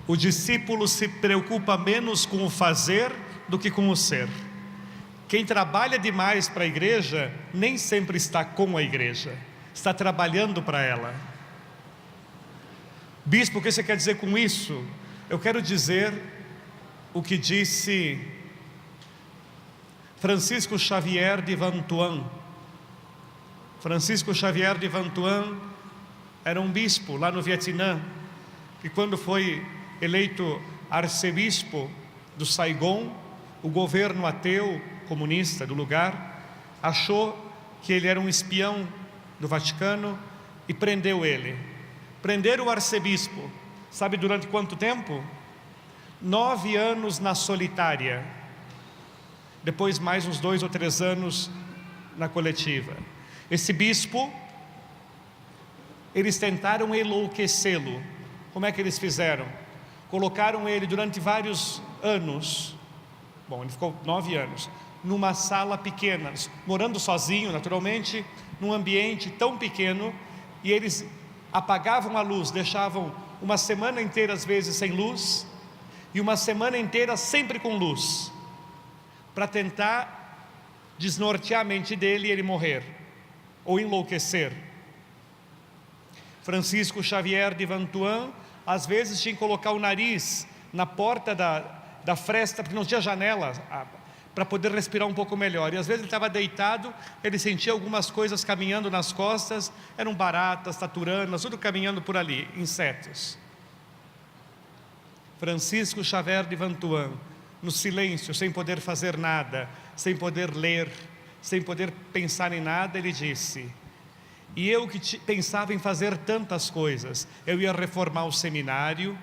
O discípulo se preocupa menos com o fazer do que com o ser. Quem trabalha demais para a igreja, nem sempre está com a igreja, está trabalhando para ela. Bispo, o que você quer dizer com isso? Eu quero dizer o que disse Francisco Xavier de Vantuan. Francisco Xavier de Vantuan era um bispo lá no Vietnã, e quando foi eleito arcebispo do Saigon, o governo ateu, comunista do lugar, achou que ele era um espião do Vaticano e prendeu ele. Prenderam o arcebispo, sabe durante quanto tempo? 9 anos na solitária, depois mais uns 2 ou 3 anos na coletiva. Esse bispo, eles tentaram enlouquecê-lo. Como é que eles fizeram? Colocaram ele durante vários anos, ele ficou 9 anos, numa sala pequena, morando sozinho naturalmente, num ambiente tão pequeno, e eles apagavam a luz, deixavam uma semana inteira às vezes sem luz, e uma semana inteira sempre com luz, para tentar desnortear a mente dele e ele morrer, ou enlouquecer. Francisco Xavier de Vantuan, às vezes tinha que colocar o nariz na porta da fresta, porque não tinha janela, para poder respirar um pouco melhor, e às vezes ele estava deitado, ele sentia algumas coisas caminhando nas costas, eram baratas, taturanas, tudo caminhando por ali, insetos. Francisco Xavier de Vantuan, no silêncio, sem poder fazer nada, sem poder ler, sem poder pensar em nada, ele disse: e eu que pensava em fazer tantas coisas, eu ia reformar o seminário,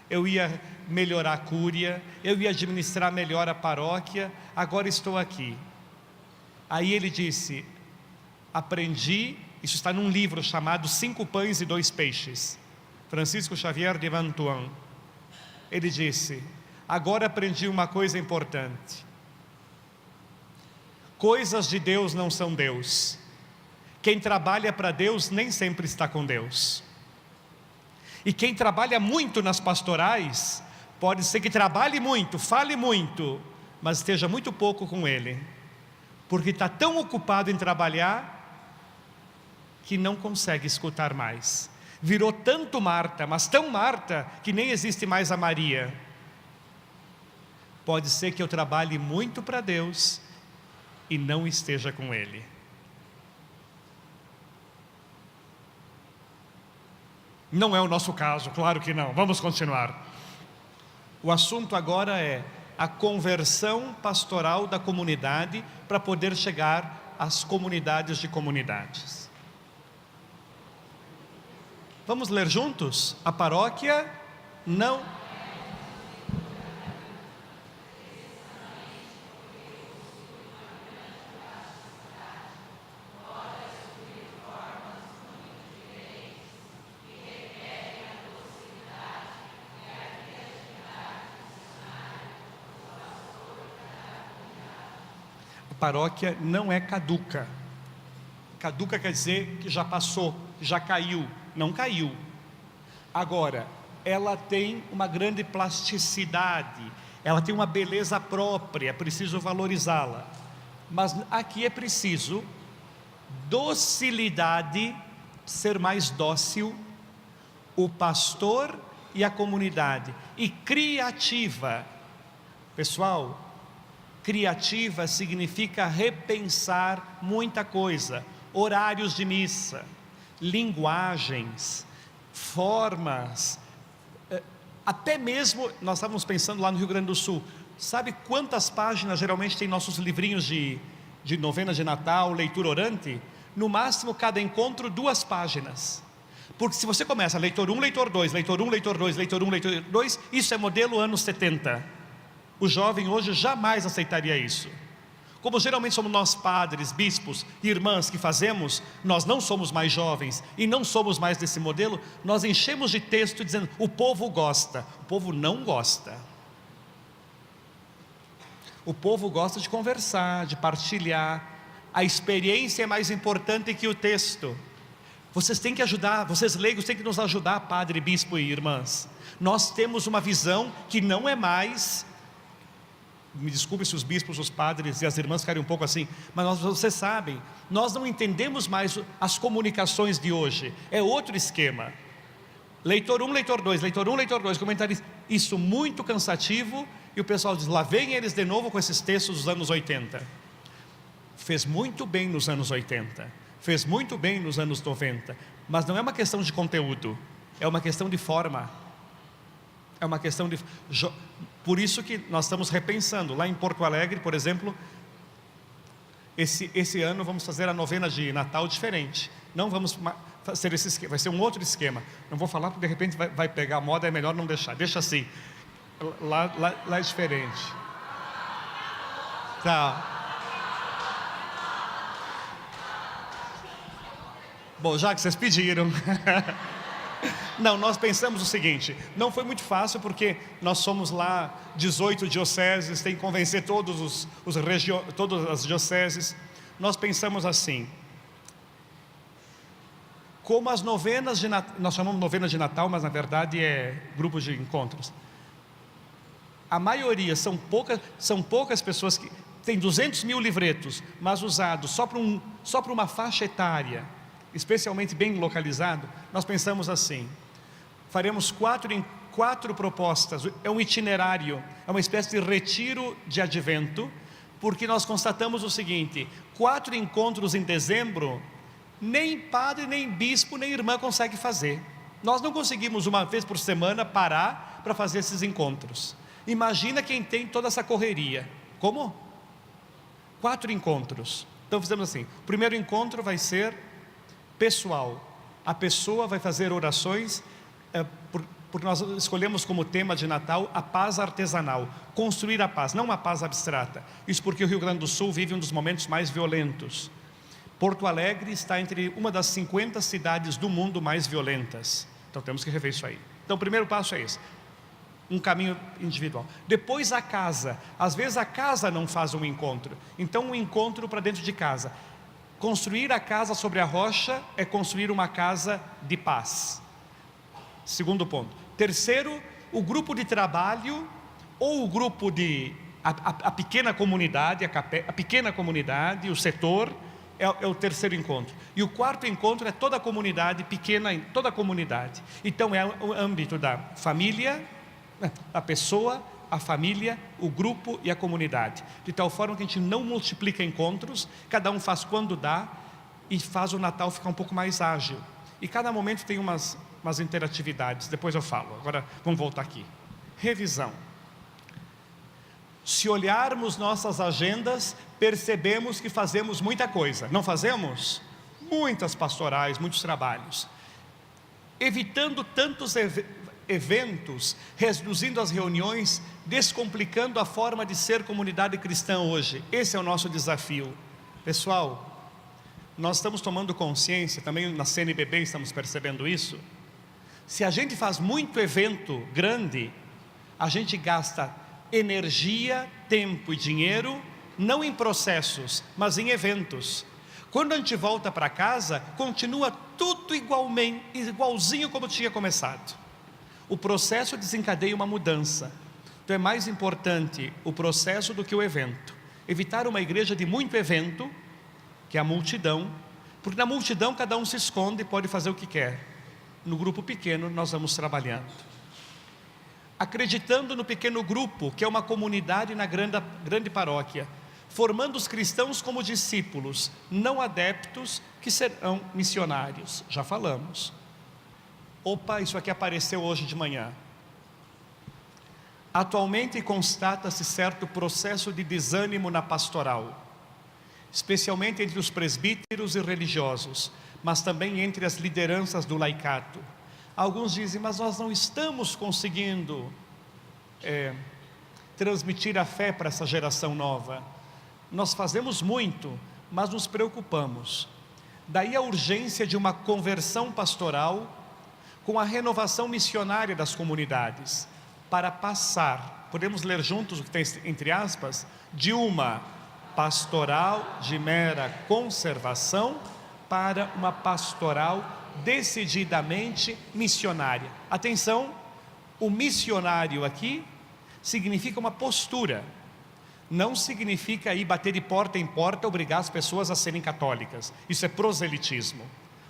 eu ia melhorar a cúria, eu ia administrar melhor a paróquia, agora estou aqui. Aí ele disse: aprendi, isso está num livro chamado 5 Pães e 2 Peixes, Francisco Xavier de Vantuan. Ele disse: agora aprendi uma coisa importante. Coisas de Deus não são Deus. Quem trabalha para Deus nem sempre está com Deus. E quem trabalha muito nas pastorais, pode ser que trabalhe muito, fale muito, mas esteja muito pouco com Ele, porque está tão ocupado em trabalhar, que não consegue escutar mais. Virou tanto Marta, mas tão Marta, que nem existe mais a Maria. Pode ser que eu trabalhe muito para Deus, e não esteja com Ele. Não é o nosso caso, claro que não. Vamos continuar. O assunto agora é a conversão pastoral da comunidade, para poder chegar às comunidades de comunidades. Vamos ler juntos? A paróquia não... Paróquia não é caduca. Caduca quer dizer que já passou, já caiu. Não caiu. Agora, ela tem uma grande plasticidade, ela tem uma beleza própria, é preciso valorizá-la. Mas aqui é preciso docilidade, ser mais dócil, o pastor e a comunidade. E criativa. Pessoal, criativa significa repensar muita coisa, horários de missa, linguagens, formas, até mesmo, nós estávamos pensando lá no Rio Grande do Sul, sabe quantas páginas geralmente tem nossos livrinhos de novena de Natal, leitura orante? No máximo cada encontro 2 páginas, porque se você começa leitor 1, leitor 2, leitor 1, leitor 2, leitor 1, leitor 2, isso é modelo anos 70. O jovem hoje jamais aceitaria isso. Como geralmente somos nós padres, bispos e irmãs que fazemos, nós não somos mais jovens e não somos mais desse modelo, nós enchemos de texto dizendo: o povo gosta. O povo não gosta. O povo gosta de conversar, de partilhar. A experiência é mais importante que o texto. Vocês têm que ajudar, vocês leigos têm que nos ajudar, padre, bispo e irmãs. Nós temos uma visão que não é mais, me desculpe se os bispos, os padres e as irmãs ficarem um pouco assim, mas vocês sabem, nós não entendemos mais as comunicações de hoje, é outro esquema. Leitor 1, leitor 2, leitor 1, leitor 2, comentários, isso muito cansativo, e o pessoal diz, lá vem eles de novo com esses textos dos anos 80. Fez muito bem nos anos 80, fez muito bem nos anos 90, mas não é uma questão de conteúdo, é uma questão de forma, é uma questão de... Por isso que nós estamos repensando, lá em Porto Alegre, por exemplo, esse ano vamos fazer a novena de Natal diferente, não vamos fazer esse esquema, vai ser um outro esquema, não vou falar porque de repente vai pegar a moda, é melhor não deixar, deixa assim, lá é diferente, tá. Bom, já que vocês pediram, não, nós pensamos o seguinte, não foi muito fácil porque nós somos lá 18 dioceses, tem que convencer todas as dioceses. Nós pensamos assim, como as novenas de Natal, nós chamamos novenas de Natal, mas na verdade é grupos de encontros. A maioria são poucas pessoas que tem 200 mil livretos, mas usados só para uma faixa etária, especialmente bem localizado. Nós pensamos assim, faremos quatro propostas, é um itinerário, é uma espécie de retiro de advento, porque nós constatamos o seguinte, 4 encontros em dezembro, nem padre, nem bispo, nem irmã consegue fazer. Nós não conseguimos uma vez por semana parar para fazer esses encontros. Imagina quem tem toda essa correria. Como? 4 encontros. Então fizemos assim, o primeiro encontro vai ser pessoal, a pessoa vai fazer orações, porque nós escolhemos como tema de Natal a paz artesanal, construir a paz, não uma paz abstrata. Isso porque o Rio Grande do Sul vive um dos momentos mais violentos. Porto Alegre está entre uma das 50 cidades do mundo mais violentas, então temos que rever isso aí. Então o primeiro passo é esse, um caminho individual. Depois a casa, às vezes a casa não faz um encontro, então um encontro para dentro de casa. Construir a casa sobre a rocha é construir uma casa de paz. Segundo ponto. Terceiro, o grupo de trabalho ou o grupo de a pequena comunidade, a pequena comunidade, o setor é o terceiro encontro. E o quarto encontro é toda a comunidade pequena, toda a comunidade. Então é o âmbito da família, a pessoa, a família, o grupo e a comunidade, de tal forma que a gente não multiplica encontros, cada um faz quando dá e faz o Natal ficar um pouco mais ágil, e cada momento tem umas interatividades, depois eu falo, agora vamos voltar aqui. Revisão. Se olharmos nossas agendas, percebemos que fazemos muita coisa, não fazemos? Muitas pastorais, muitos trabalhos, evitando tantos eventos, reduzindo as reuniões, descomplicando a forma de ser comunidade cristã hoje. Esse é o nosso desafio. Pessoal, nós estamos tomando consciência, também na CNBB estamos percebendo isso. Se a gente faz muito evento grande, a gente gasta energia, tempo e dinheiro, não em processos, mas em eventos. Quando a gente volta para casa, continua tudo igualzinho como tinha começado. O processo desencadeia uma mudança. Então é mais importante o processo do que o evento. Evitar uma igreja de muito evento, que é a multidão, porque na multidão cada um se esconde e pode fazer o que quer. No grupo pequeno nós vamos trabalhando. Acreditando no pequeno grupo, que é uma comunidade na grande paróquia, formando os cristãos como discípulos, não adeptos, que serão missionários. Já falamos. Opa, isso aqui apareceu hoje de manhã. Atualmente constata-se certo processo de desânimo na pastoral, especialmente entre os presbíteros e religiosos, mas também entre as lideranças do laicato. Alguns dizem, mas nós não estamos conseguindo transmitir a fé para essa geração nova. Nós fazemos muito, mas nos preocupamos. Daí a urgência de uma conversão pastoral com a renovação missionária das comunidades, para passar, podemos ler juntos o que tem entre aspas, de uma pastoral de mera conservação para uma pastoral decididamente missionária. Atenção, o missionário aqui significa uma postura, não significa ir bater de porta em porta, obrigar as pessoas a serem católicas. Isso é proselitismo.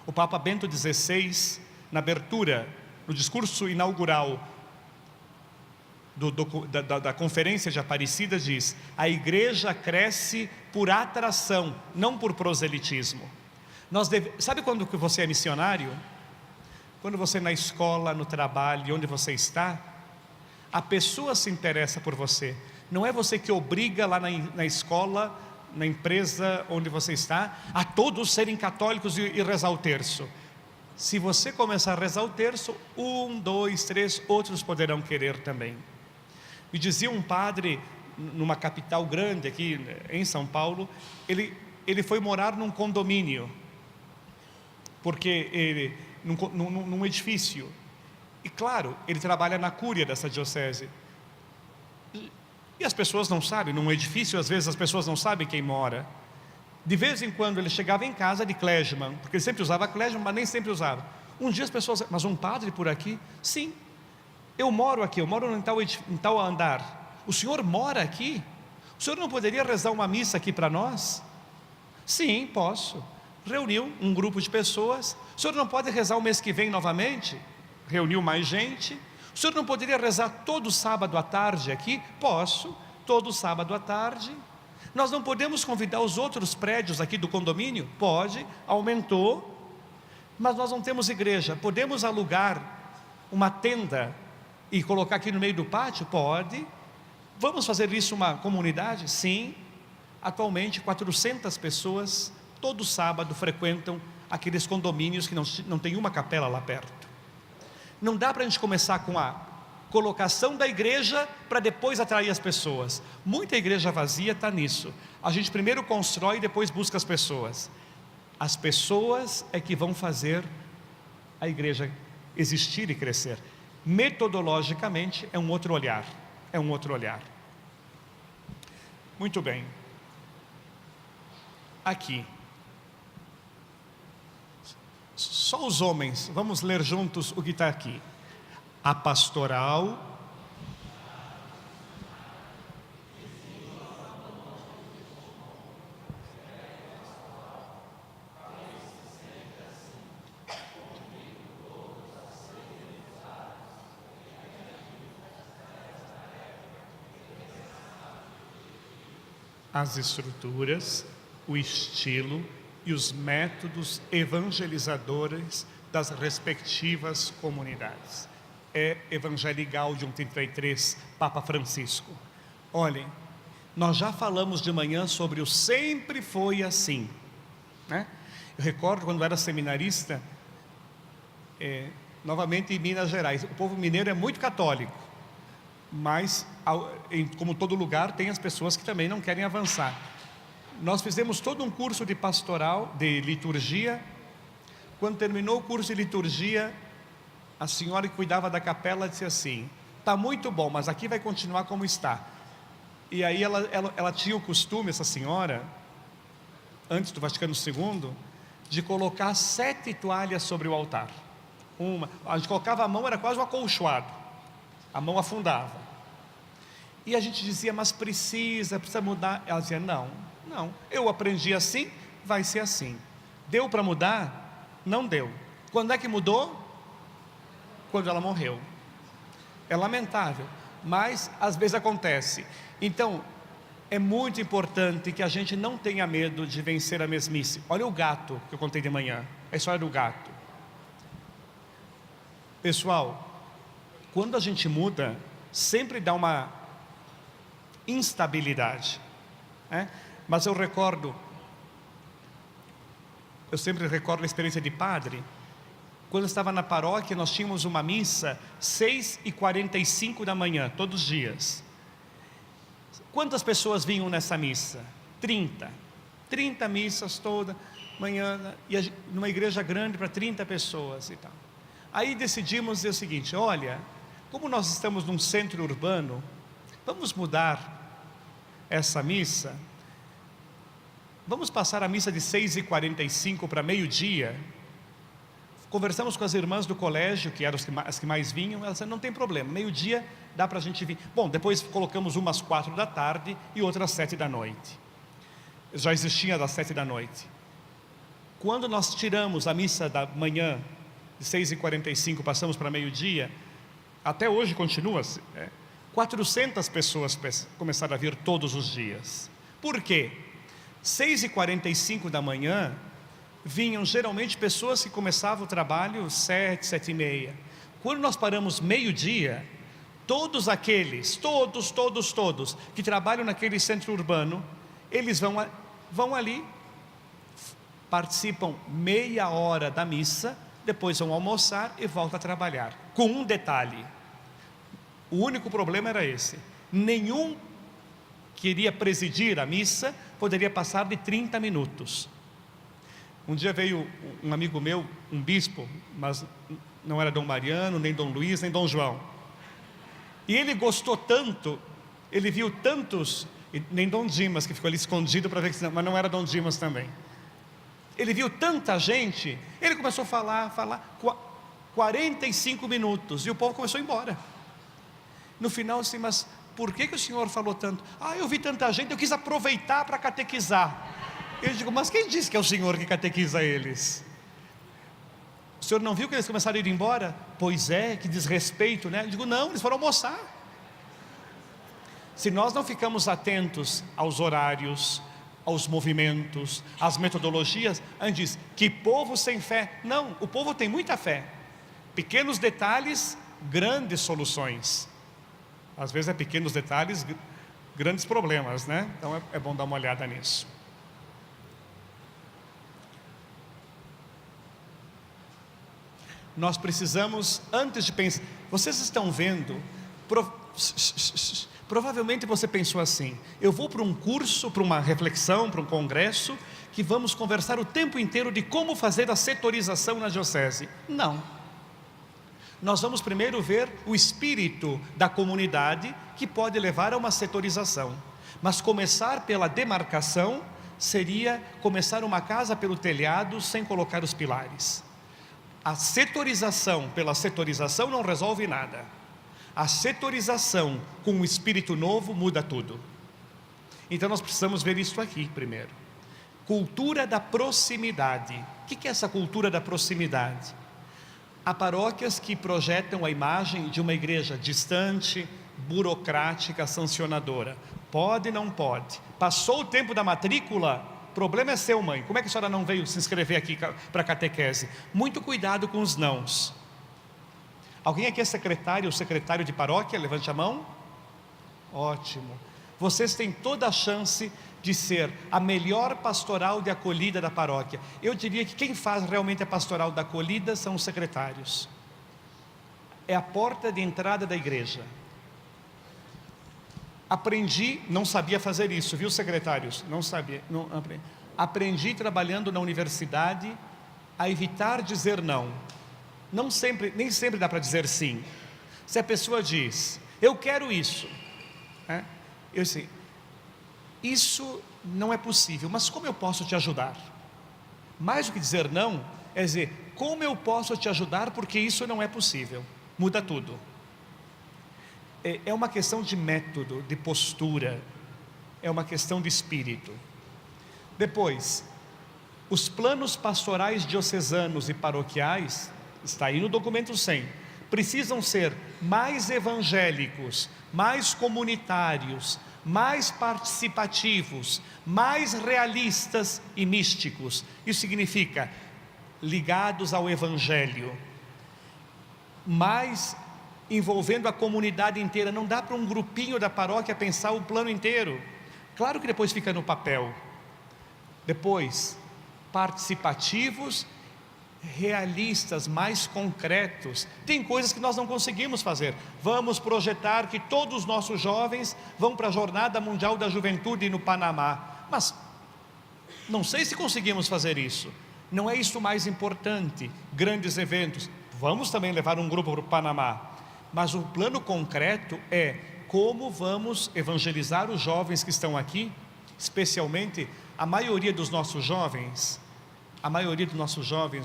O Papa Bento XVI, na abertura, no discurso inaugural da Conferência de Aparecida, diz: a igreja cresce por atração, não por proselitismo. Sabe quando que você é missionário? Quando você na escola, no trabalho, onde você está, a pessoa se interessa por você. Não é você que obriga lá na escola, na empresa onde você está, a todos serem católicos e rezar o terço. Se você começar a rezar o terço, 1, 2, 3, outros poderão querer também. Me dizia um padre, numa capital grande aqui em São Paulo, ele foi morar num condomínio, porque num edifício, e claro, ele trabalha na cúria dessa diocese, e as pessoas não sabem, num edifício às vezes as pessoas não sabem quem mora. De vez em quando ele chegava em casa de klezmer, porque ele sempre usava klezmer, mas nem sempre usava. Um dia as pessoas, mas um padre por aqui? Sim, eu moro aqui, eu moro em tal andar. O senhor mora aqui? O senhor não poderia rezar uma missa aqui para nós? Sim, posso. Reuniu um grupo de pessoas. O senhor não pode rezar o mês que vem novamente? Reuniu mais gente. O senhor não poderia rezar todo sábado à tarde aqui? Posso, todo sábado à tarde. Nós não podemos convidar os outros prédios aqui do condomínio? Pode, aumentou. Mas nós não temos igreja. Podemos alugar uma tenda e colocar aqui no meio do pátio? Pode. Vamos fazer isso uma comunidade? Sim. Atualmente 400 pessoas todo sábado frequentam aqueles condomínios que não tem uma capela lá perto. Não dá para a gente começar com a colocação da igreja para depois atrair as pessoas. Muita igreja vazia está nisso. A gente primeiro constrói e depois busca as pessoas. As pessoas é que vão fazer a igreja existir e crescer. Metodologicamente é um outro olhar. É um outro olhar. Muito bem. Aqui. Só os homens, vamos ler juntos o que está aqui. A pastoral as estruturas, o estilo e os métodos evangelizadores das respectivas comunidades. É Evangelii Gaudium 33, Papa Francisco. Olhem, nós já falamos de manhã sobre o sempre foi assim, né? Eu recordo quando eu era seminarista, novamente em Minas Gerais, o povo mineiro é muito católico, mas como todo lugar tem as pessoas que também não querem avançar. Nós fizemos todo um curso de pastoral, de liturgia. Quando terminou o curso de liturgia, a senhora que cuidava da capela disse assim: está muito bom, mas aqui vai continuar como está. E aí ela tinha o costume, essa senhora, antes do Vaticano II, de colocar 7 toalhas sobre o altar. A gente colocava a mão, era quase um acolchoado, a mão afundava. E a gente dizia: mas precisa mudar. Ela dizia: não, eu aprendi assim, vai ser assim. Deu para mudar? Não deu. Quando é que mudou? Quando ela morreu. É lamentável, mas às vezes acontece. Então, é muito importante que a gente não tenha medo de vencer a mesmice. Olha o gato que eu contei de manhã, a história do gato. Pessoal, quando a gente muda, sempre dá uma instabilidade, né? Mas eu sempre recordo a experiência de padre. Quando eu estava na paróquia, nós tínhamos uma missa 6h45 da manhã, todos os dias. Quantas pessoas vinham nessa missa? 30 missas toda manhã, e numa igreja grande para 30 pessoas e tal. Aí decidimos dizer o seguinte: olha, como nós estamos num centro urbano, vamos mudar essa missa. Vamos passar a missa de 6h45 para meio-dia. Conversamos com as irmãs do colégio, que eram as que mais vinham. Elas disseram, não tem problema, meio-dia dá para a gente vir. Bom, depois colocamos umas 4 da tarde e outras 7 da noite. Já existia das 7 da noite. Quando nós tiramos a missa da manhã, de 6h45, passamos para meio-dia, até hoje continua, 400 pessoas começaram a vir todos os dias. Por quê? 6h45 da manhã, vinham geralmente pessoas que começavam o trabalho 7, 7h30. Quando nós paramos meio-dia, todos aqueles, todos que trabalham naquele centro urbano, eles vão ali, participam meia hora da missa, depois vão almoçar e voltam a trabalhar. Com um detalhe, o único problema era esse: nenhum que iria presidir a missa poderia passar de 30 minutos. Um dia veio um amigo meu, um bispo, mas não era Dom Mariano, nem Dom Luiz, nem Dom João. E ele gostou tanto, ele viu tantos, nem Dom Dimas, que ficou ali escondido para ver que, mas não era Dom Dimas também. Ele viu tanta gente, ele começou a falar, 45 minutos, e o povo começou a ir embora. No final, assim, mas por que o senhor falou tanto? Eu vi tanta gente, eu quis aproveitar para catequizar. Eu digo, mas quem disse que é o senhor que catequiza eles? O senhor não viu que eles começaram a ir embora? Pois é, que desrespeito, né? Eu digo, não, eles foram almoçar. Se nós não ficamos atentos aos horários, aos movimentos, às metodologias, a gente diz, que povo sem fé. Não, o povo tem muita fé. Pequenos detalhes, grandes soluções. Às vezes é pequenos detalhes, grandes problemas, né? Então é bom dar uma olhada nisso. Nós precisamos, antes de pensar, vocês estão vendo, provavelmente você pensou assim, eu vou para um curso, para uma reflexão, para um congresso, que vamos conversar o tempo inteiro de como fazer a setorização na diocese. Não. Nós vamos primeiro ver o espírito da comunidade, que pode levar a uma setorização. Mas começar pela demarcação, seria começar uma casa pelo telhado, sem colocar os pilares. A setorização pela setorização não resolve nada. A setorização com um espírito novo muda tudo. Então nós precisamos ver isso aqui primeiro. Cultura da proximidade. O que é essa cultura da proximidade? Há paróquias que projetam a imagem de uma igreja distante, burocrática, sancionadora. Pode, não pode. Passou o tempo da matrícula, problema é seu, mãe. Como é que a senhora não veio se inscrever aqui para a catequese? Muito cuidado com os nãos. Alguém aqui é secretário ou secretário de paróquia? Levante a mão. Ótimo. Vocês têm toda a chance de ser a melhor pastoral de acolhida da paróquia. Eu diria que quem faz realmente a pastoral da acolhida são os secretários. É a porta de entrada da igreja. Aprendi, não sabia fazer isso, viu, secretários? Não sabia, não aprendi. Aprendi trabalhando na universidade a evitar dizer não. Nem sempre dá para dizer sim. Se a pessoa diz, eu quero isso, eu sei, isso não é possível, mas como eu posso te ajudar? Mais do que dizer não, é dizer, como eu posso te ajudar porque isso não é possível? Muda tudo. É uma questão de método, de postura, é uma questão de espírito. Depois, os planos pastorais diocesanos e paroquiais, está aí no documento 100, precisam ser mais evangélicos, mais comunitários, mais participativos, mais realistas e místicos. Isso significa ligados ao Evangelho, mais envolvendo a comunidade inteira. Não dá para um grupinho da paróquia pensar o plano inteiro. Claro que depois fica no papel. Depois, participativos, realistas, mais concretos. Tem coisas que nós não conseguimos fazer. Vamos projetar que todos os nossos jovens vão para a Jornada Mundial da Juventude no Panamá, mas não sei se conseguimos fazer isso. Não é isso o mais importante. Grandes eventos, vamos também levar um grupo para o Panamá, mas o plano concreto é como vamos evangelizar os jovens que estão aqui, especialmente a maioria dos nossos jovens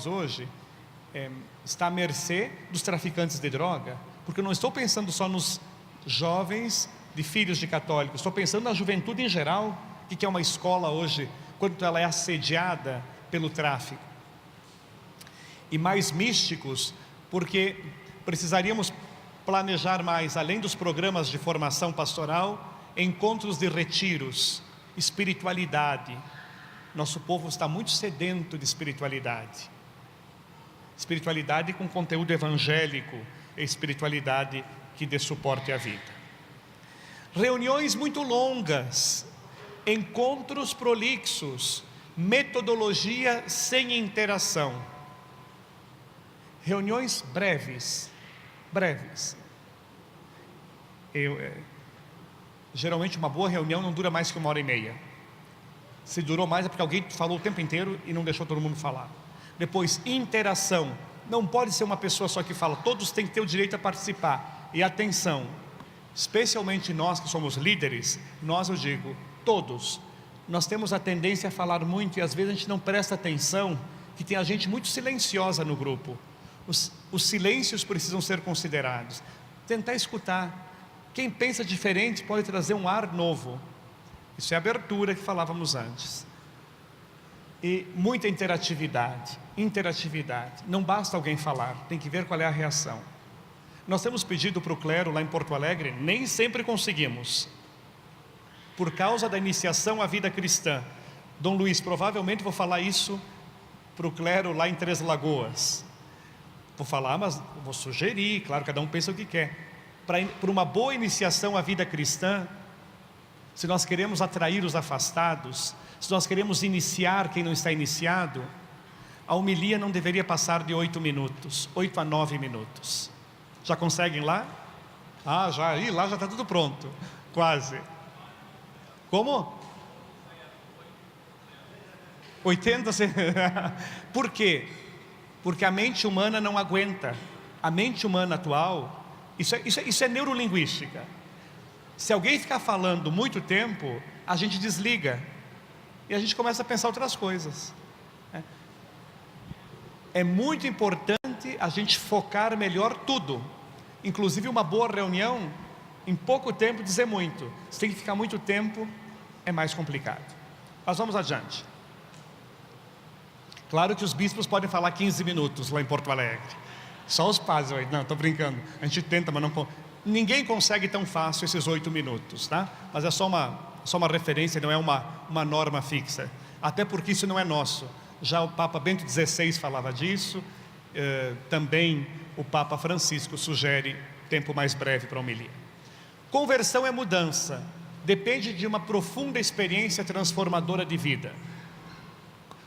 hoje está à mercê dos traficantes de droga, porque eu não estou pensando só nos jovens de filhos de católicos, estou pensando na juventude em geral, que é uma escola hoje, quanto ela é assediada pelo tráfico. E mais místicos, porque precisaríamos planejar mais, além dos programas de formação pastoral, encontros de retiros, espiritualidade. Nosso povo está muito sedento de espiritualidade. Espiritualidade com conteúdo evangélico, espiritualidade que dê suporte à vida. Reuniões muito longas, encontros prolixos, metodologia sem interação. Reuniões breves. Geralmente uma boa reunião não dura mais que 1h30. Se durou mais é porque alguém falou o tempo inteiro e não deixou todo mundo falar. Depois, interação. Não pode ser uma pessoa só que fala, todos têm que ter o direito a participar. E atenção, especialmente nós que somos líderes, eu digo, todos, nós temos a tendência a falar muito e às vezes a gente não presta atenção que tem a gente muito silenciosa no grupo. Os silêncios precisam ser considerados. Tentar escutar. Quem pensa diferente pode trazer um ar novo. Isso é a abertura que falávamos antes. E muita interatividade. Não basta alguém falar, tem que ver qual é a reação. Nós temos pedido para o clero lá em Porto Alegre, nem sempre conseguimos. Por causa da iniciação à vida cristã. Dom Luiz, provavelmente vou falar isso para o clero lá em Três Lagoas. Vou falar, mas vou sugerir, claro, cada um pensa o que quer. Para uma boa iniciação à vida cristã, se nós queremos atrair os afastados, se nós queremos iniciar quem não está iniciado, a homilia não deveria passar de 8 minutos, 8 a 9 minutos. Já conseguem lá? Lá já está tudo pronto, quase. Como? 80? Por quê? Porque a mente humana não aguenta. A mente humana atual, isso é neurolinguística. Se alguém ficar falando muito tempo, a gente desliga e a gente começa a pensar outras coisas. É muito importante a gente focar melhor tudo, inclusive uma boa reunião, em pouco tempo dizer muito. Se tem que ficar muito tempo, é mais complicado. Mas vamos adiante. Claro que os bispos podem falar 15 minutos lá em Porto Alegre. Só os padres, não, estou brincando. A gente tenta, mas não. Ninguém consegue tão fácil esses 8 minutos, tá? Mas é só uma referência, não é uma norma fixa. Até porque isso não é nosso. Já o Papa Bento XVI falava disso. Também o Papa Francisco sugere tempo mais breve para a homilia. Conversão é mudança. Depende de uma profunda experiência transformadora de vida.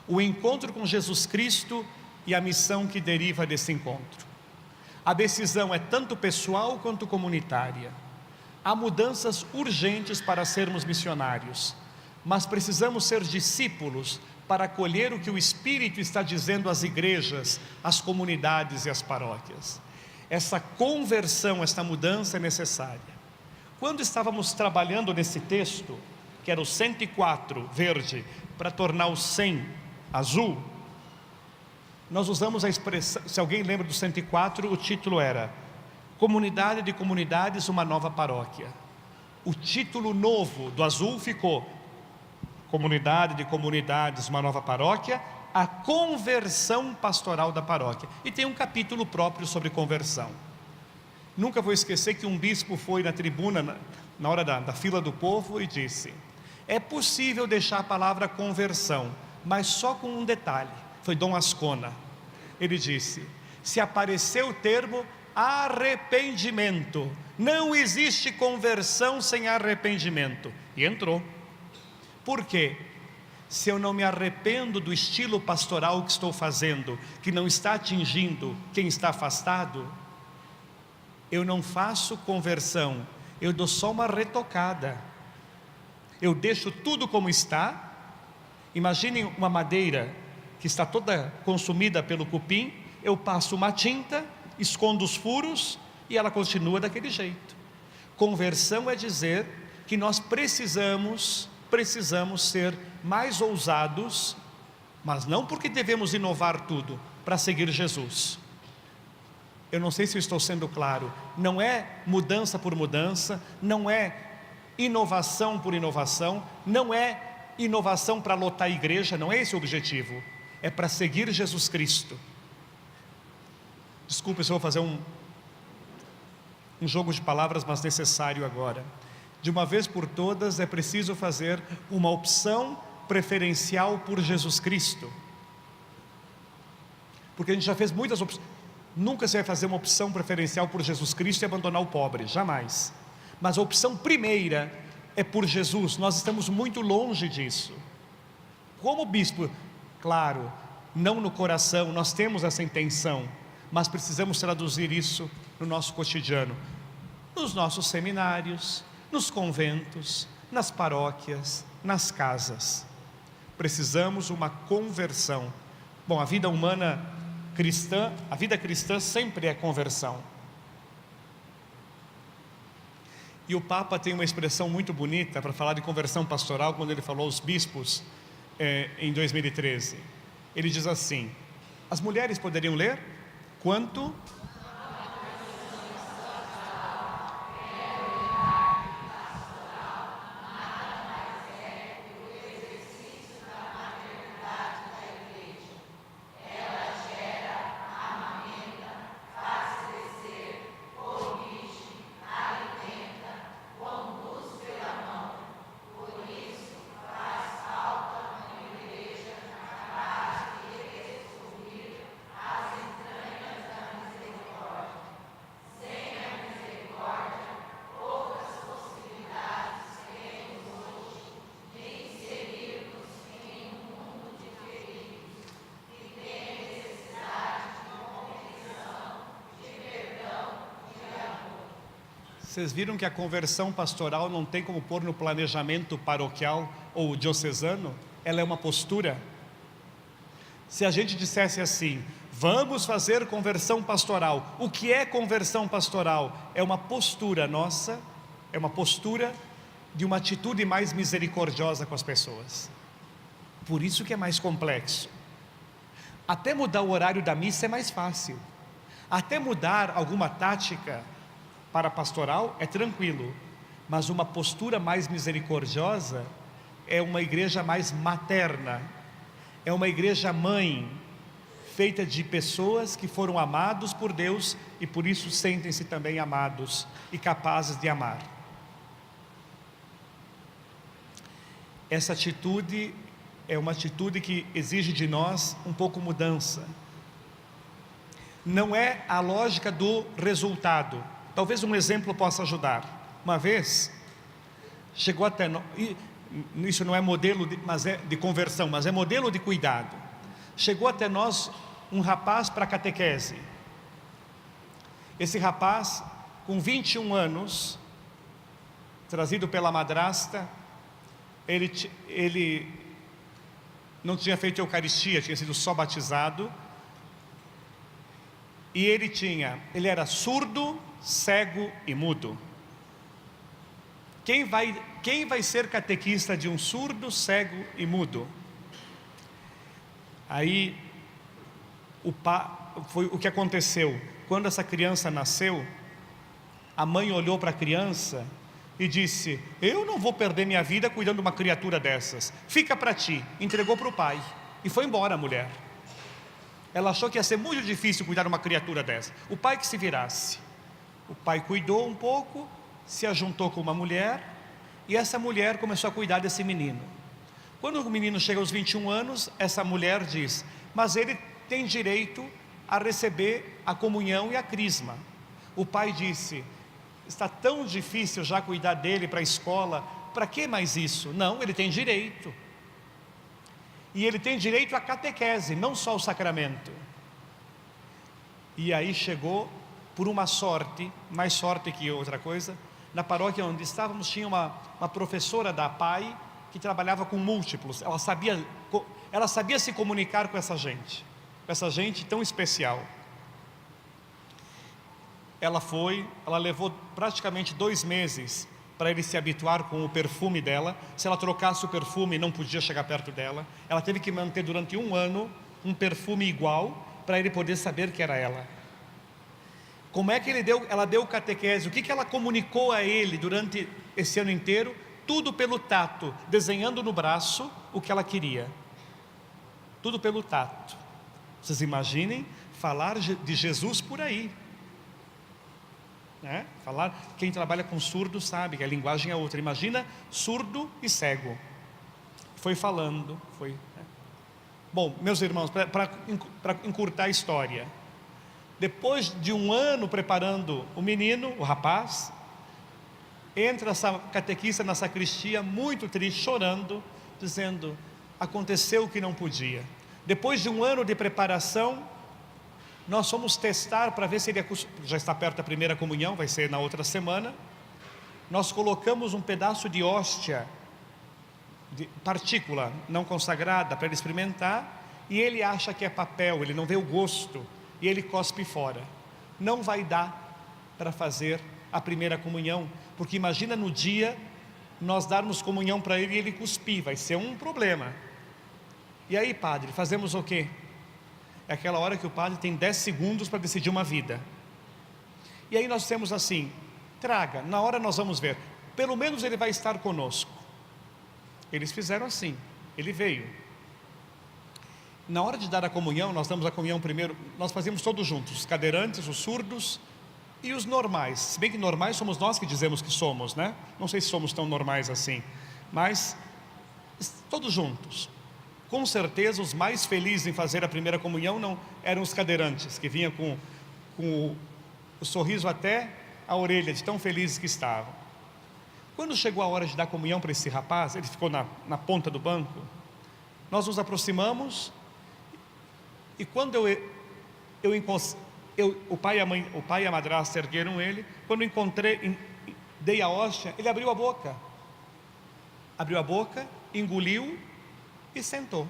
O encontro com Jesus Cristo e a missão que deriva desse encontro. A decisão é tanto pessoal quanto comunitária. Há mudanças urgentes para sermos missionários, mas precisamos ser discípulos para acolher o que o Espírito está dizendo às igrejas, às comunidades e às paróquias. Essa conversão, essa mudança é necessária. Quando estávamos trabalhando nesse texto, que era o 104 verde, para tornar o 100 azul, nós usamos a expressão, se alguém lembra do 104, o título era Comunidade de Comunidades, uma nova paróquia. O título novo do azul ficou Comunidade de Comunidades, uma nova paróquia, a conversão pastoral da paróquia. E tem um capítulo próprio sobre conversão. Nunca vou esquecer que um bispo foi na tribuna, na hora da fila do povo, e disse: é possível deixar a palavra conversão, mas só com um detalhe. Foi Dom Ascona. Ele disse: se aparecer o termo arrependimento, não existe conversão sem arrependimento. E entrou. Por quê? Se eu não me arrependo do estilo pastoral que estou fazendo, que não está atingindo quem está afastado, eu não faço conversão, eu dou só uma retocada. Eu deixo tudo como está. Imaginem uma madeira que está toda consumida pelo cupim, eu passo uma tinta, escondo os furos e ela continua daquele jeito. Conversão é dizer que nós precisamos ser mais ousados, mas não porque devemos inovar tudo, para seguir Jesus. Eu não sei se eu estou sendo claro. Não é mudança por mudança, não é inovação por inovação, não é inovação para lotar a igreja, não é esse o objetivo. É para seguir Jesus Cristo. Desculpe se eu vou fazer um jogo de palavras, mas necessário agora. De uma vez por todas, é preciso fazer uma opção preferencial por Jesus Cristo. Porque a gente já fez muitas opções. Nunca você vai fazer uma opção preferencial por Jesus Cristo e abandonar o pobre, jamais. Mas a opção primeira é por Jesus. Nós estamos muito longe disso. Como bispo, claro, não no coração, nós temos essa intenção, mas precisamos traduzir isso no nosso cotidiano, nos nossos seminários, nos conventos, nas paróquias, nas casas. Precisamos uma conversão. Bom, a vida humana cristã, a vida cristã sempre é conversão. E o Papa tem uma expressão muito bonita para falar de conversão pastoral, quando ele falou aos bispos em 2013. Ele diz assim: as mulheres poderiam ler? Quanto Vocês viram que a conversão pastoral não tem como pôr no planejamento paroquial ou diocesano? Ela é uma postura. Se a gente dissesse assim: vamos fazer conversão pastoral. O que é conversão pastoral? É uma postura nossa, é uma postura de uma atitude mais misericordiosa com as pessoas. Por isso que é mais complexo. Até mudar o horário da missa é mais fácil. Até mudar alguma tática para pastoral é tranquilo, mas uma postura mais misericordiosa é uma igreja mais materna, é uma igreja mãe, feita de pessoas que foram amados por Deus e por isso sentem-se também amados e capazes de amar. Essa atitude é uma atitude que exige de nós um pouco mudança. Não é a lógica do resultado. Talvez um exemplo possa ajudar. Uma vez, chegou até nós, isso não é modelo de conversão, mas é modelo de cuidado. Chegou até nós um rapaz para catequese. Esse rapaz, com 21 anos, trazido pela madrasta, ele não tinha feito Eucaristia, tinha sido só batizado. E ele era surdo, cego e mudo. Quem vai ser catequista de um surdo, cego e mudo? Aí foi o que aconteceu. Quando essa criança nasceu, a mãe olhou para a criança e disse: eu não vou perder minha vida cuidando de uma criatura dessas, fica para ti. Entregou para o pai e foi embora a mulher. Ela achou que ia ser muito difícil cuidar de uma criatura dessa. O pai que se virasse. O pai cuidou um pouco, se ajuntou com uma mulher, e essa mulher começou a cuidar desse menino. Quando o menino chega aos 21 anos, essa mulher diz: mas ele tem direito a receber a comunhão e a crisma. O pai disse: está tão difícil já cuidar dele para a escola, para que mais isso? Não, ele tem direito. E ele tem direito à catequese, não só ao sacramento. E aí chegou, por uma sorte, mais sorte que outra coisa, na paróquia onde estávamos tinha uma professora da APAI que trabalhava com múltiplos. Ela sabia se comunicar com essa gente tão especial. Ela levou praticamente 2 meses para ele se habituar com o perfume dela. Se ela trocasse o perfume, não podia chegar perto dela. Ela teve que manter durante 1 ano um perfume igual, para ele poder saber que era ela. Como é que ela deu catequese? O que ela comunicou a ele durante esse ano inteiro? Tudo pelo tato, desenhando no braço o que ela queria. Tudo pelo tato. Vocês imaginem falar de Jesus por aí, né? Quem trabalha com surdo sabe que a linguagem é outra. Imagina surdo e cego. Foi falando, foi. Bom, meus irmãos, para encurtar a história, depois de um ano preparando o menino, o rapaz, entra essa catequista na sacristia muito triste, chorando, dizendo: aconteceu o que não podia. Depois de um ano de preparação, nós fomos testar para ver se ele já está perto da primeira comunhão, vai ser na outra semana. Nós colocamos um pedaço de hóstia, de partícula não consagrada, para ele experimentar, e ele acha que é papel, ele não vê o gosto, e ele cospe fora. Não vai dar para fazer a primeira comunhão, porque imagina no dia nós darmos comunhão para ele e ele cuspir, vai ser um problema. E aí, padre, fazemos o quê? É aquela hora que o padre tem 10 segundos para decidir uma vida. E aí nós temos assim: traga, na hora nós vamos ver, pelo menos ele vai estar conosco. Eles fizeram assim, ele veio. Na hora de dar a comunhão, nós damos a comunhão primeiro, nós fazíamos todos juntos, os cadeirantes, os surdos e os normais. Se bem que normais somos nós que dizemos que somos, né? Não sei se somos tão normais assim, mas todos juntos. Com certeza os mais felizes em fazer a primeira comunhão não eram os cadeirantes, que vinham com o sorriso até a orelha, de tão felizes que estavam. Quando chegou a hora de dar comunhão para esse rapaz, ele ficou na ponta do banco, nós nos aproximamos, e quando o pai e a madrasta ergueram ele, quando eu dei a hóstia, ele abriu a boca, engoliu e sentou.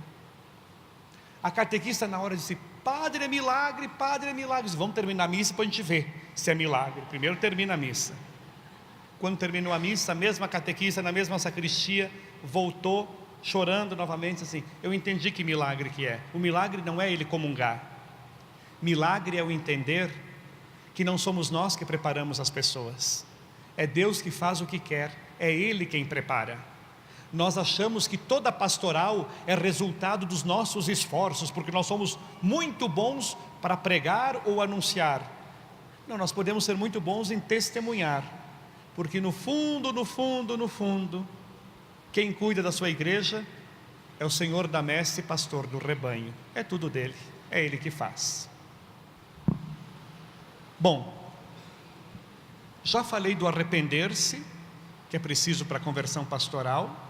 A catequista na hora disse: padre, é milagre, padre, é milagre. Disse: vamos terminar a missa para a gente ver se é milagre. Primeiro termina a missa. Quando terminou a missa, a mesma catequista na mesma sacristia voltou chorando novamente, assim: eu entendi que milagre que é. O milagre não é ele comungar. Milagre é o entender que não somos nós que preparamos as pessoas, é Deus que faz o que quer, é Ele quem prepara. Nós achamos que toda pastoral é resultado dos nossos esforços, porque nós somos muito bons para pregar ou anunciar. Não, nós podemos ser muito bons em testemunhar, porque no fundo, quem cuida da sua igreja é o Senhor da messe, pastor do rebanho. É tudo dele, é Ele que faz. Bom, já falei do arrepender-se, que é preciso para a conversão pastoral.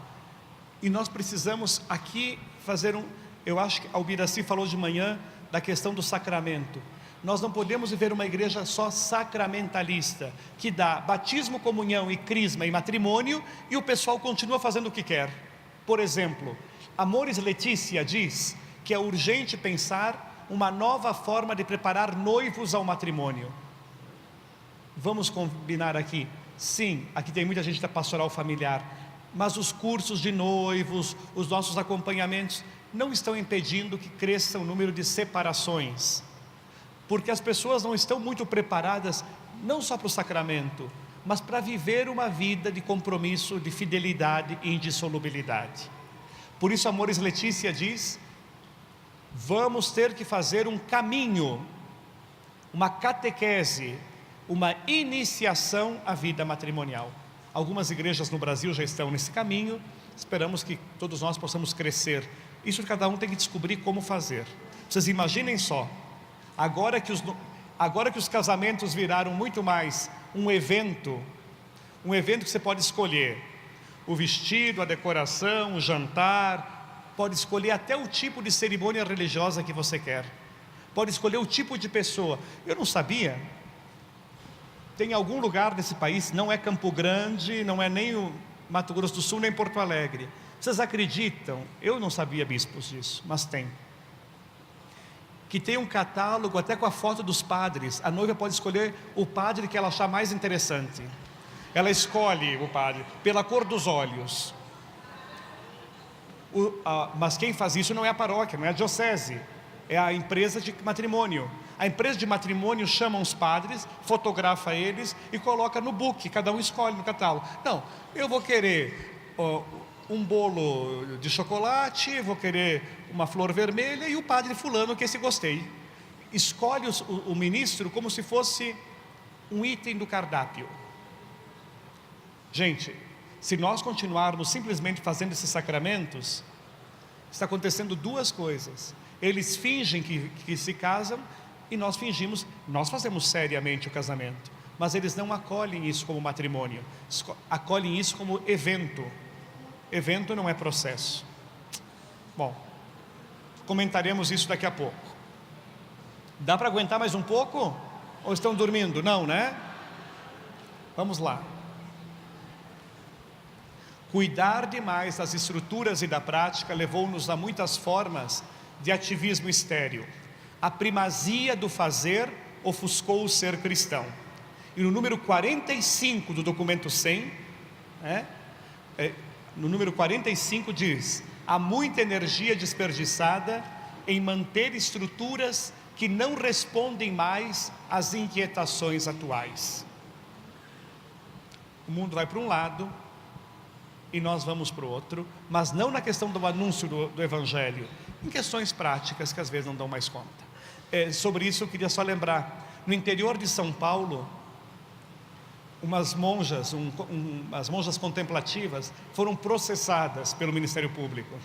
E nós precisamos aqui fazer eu acho que Albiraci falou de manhã da questão do sacramento. Nós não podemos viver uma igreja só sacramentalista, que dá batismo, comunhão e crisma e matrimônio, e o pessoal continua fazendo o que quer. Por exemplo, Amoris Laetitia diz que é urgente pensar uma nova forma de preparar noivos ao matrimônio. Vamos combinar aqui, sim, aqui tem muita gente da pastoral familiar, mas os cursos de noivos, os nossos acompanhamentos não estão impedindo que cresça o número de separações, porque as pessoas não estão muito preparadas, não só para o sacramento, mas para viver uma vida de compromisso, de fidelidade e indissolubilidade. Por isso Amoris Laetitia diz: vamos ter que fazer um caminho, uma catequese, uma iniciação à vida matrimonial. Algumas igrejas no Brasil já estão nesse caminho, esperamos que todos nós possamos crescer. Isso cada um tem que descobrir como fazer. Vocês imaginem só, agora que os casamentos viraram muito mais um evento que você pode escolher o vestido, a decoração, o jantar, pode escolher até o tipo de cerimônia religiosa que você quer, pode escolher o tipo de pessoa. Eu não sabia, tem algum lugar desse país, não é Campo Grande, não é nem o Mato Grosso do Sul, nem Porto Alegre. Vocês acreditam? Eu não sabia, bispos, disso, mas tem. Que tem um catálogo até com a foto dos padres. A noiva pode escolher o padre que ela achar mais interessante. Ela escolhe o padre pela cor dos olhos. Mas quem faz isso não é a paróquia, não é a diocese. é a empresa de matrimônio. A empresa de matrimônio chama os padres, fotografa eles e coloca no book, cada um escolhe no catálogo. Não, eu vou querer um bolo de chocolate, vou querer uma flor vermelha e o padre fulano que esse gostei. Escolhe o ministro como se fosse um item do cardápio. Gente, se nós continuarmos simplesmente fazendo esses sacramentos, está acontecendo duas coisas. Eles fingem que se casam e nós fingimos, nós fazemos seriamente o casamento, mas eles não acolhem isso como matrimônio, acolhem isso como evento. Evento não é processo. Bom, comentaremos isso daqui a pouco. Dá para aguentar mais um pouco? Ou estão dormindo? Não, né? Vamos lá. Cuidar demais das estruturas e da prática levou-nos a muitas formas de ativismo estéril. A primazia do fazer ofuscou o ser cristão. E no número 45 do documento 100, no número 45 diz: há muita energia desperdiçada em manter estruturas que não respondem mais às inquietações atuais. O mundo vai para um lado e nós vamos para o outro, mas não na questão do anúncio do Evangelho, em questões práticas que às vezes não dão mais conta. Sobre isso eu queria só lembrar, no interior de São Paulo, umas monjas contemplativas foram processadas pelo Ministério Público.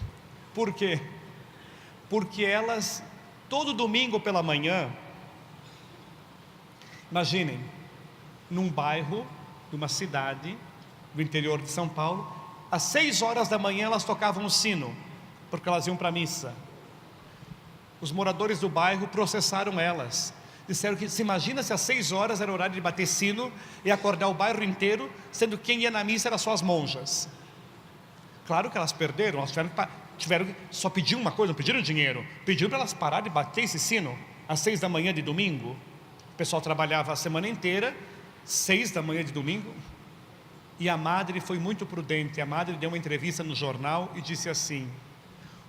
Por quê? Porque elas, todo domingo pela manhã, imaginem, num bairro de uma cidade do interior de São Paulo, às 6 horas da manhã elas tocavam o sino, porque elas iam para a missa. Os moradores do bairro processaram elas. Disseram que, se imagina se às 6 horas era horário de bater sino e acordar o bairro inteiro, sendo que quem ia na missa eram só as monjas. Claro que elas perderam, elas tiveram que só pedir uma coisa, não pediram dinheiro, pediram para elas parar de bater esse sino às 6 da manhã de domingo. O pessoal trabalhava a semana inteira, 6 da manhã de domingo. E a madre foi muito prudente. A madre deu uma entrevista no jornal e disse assim: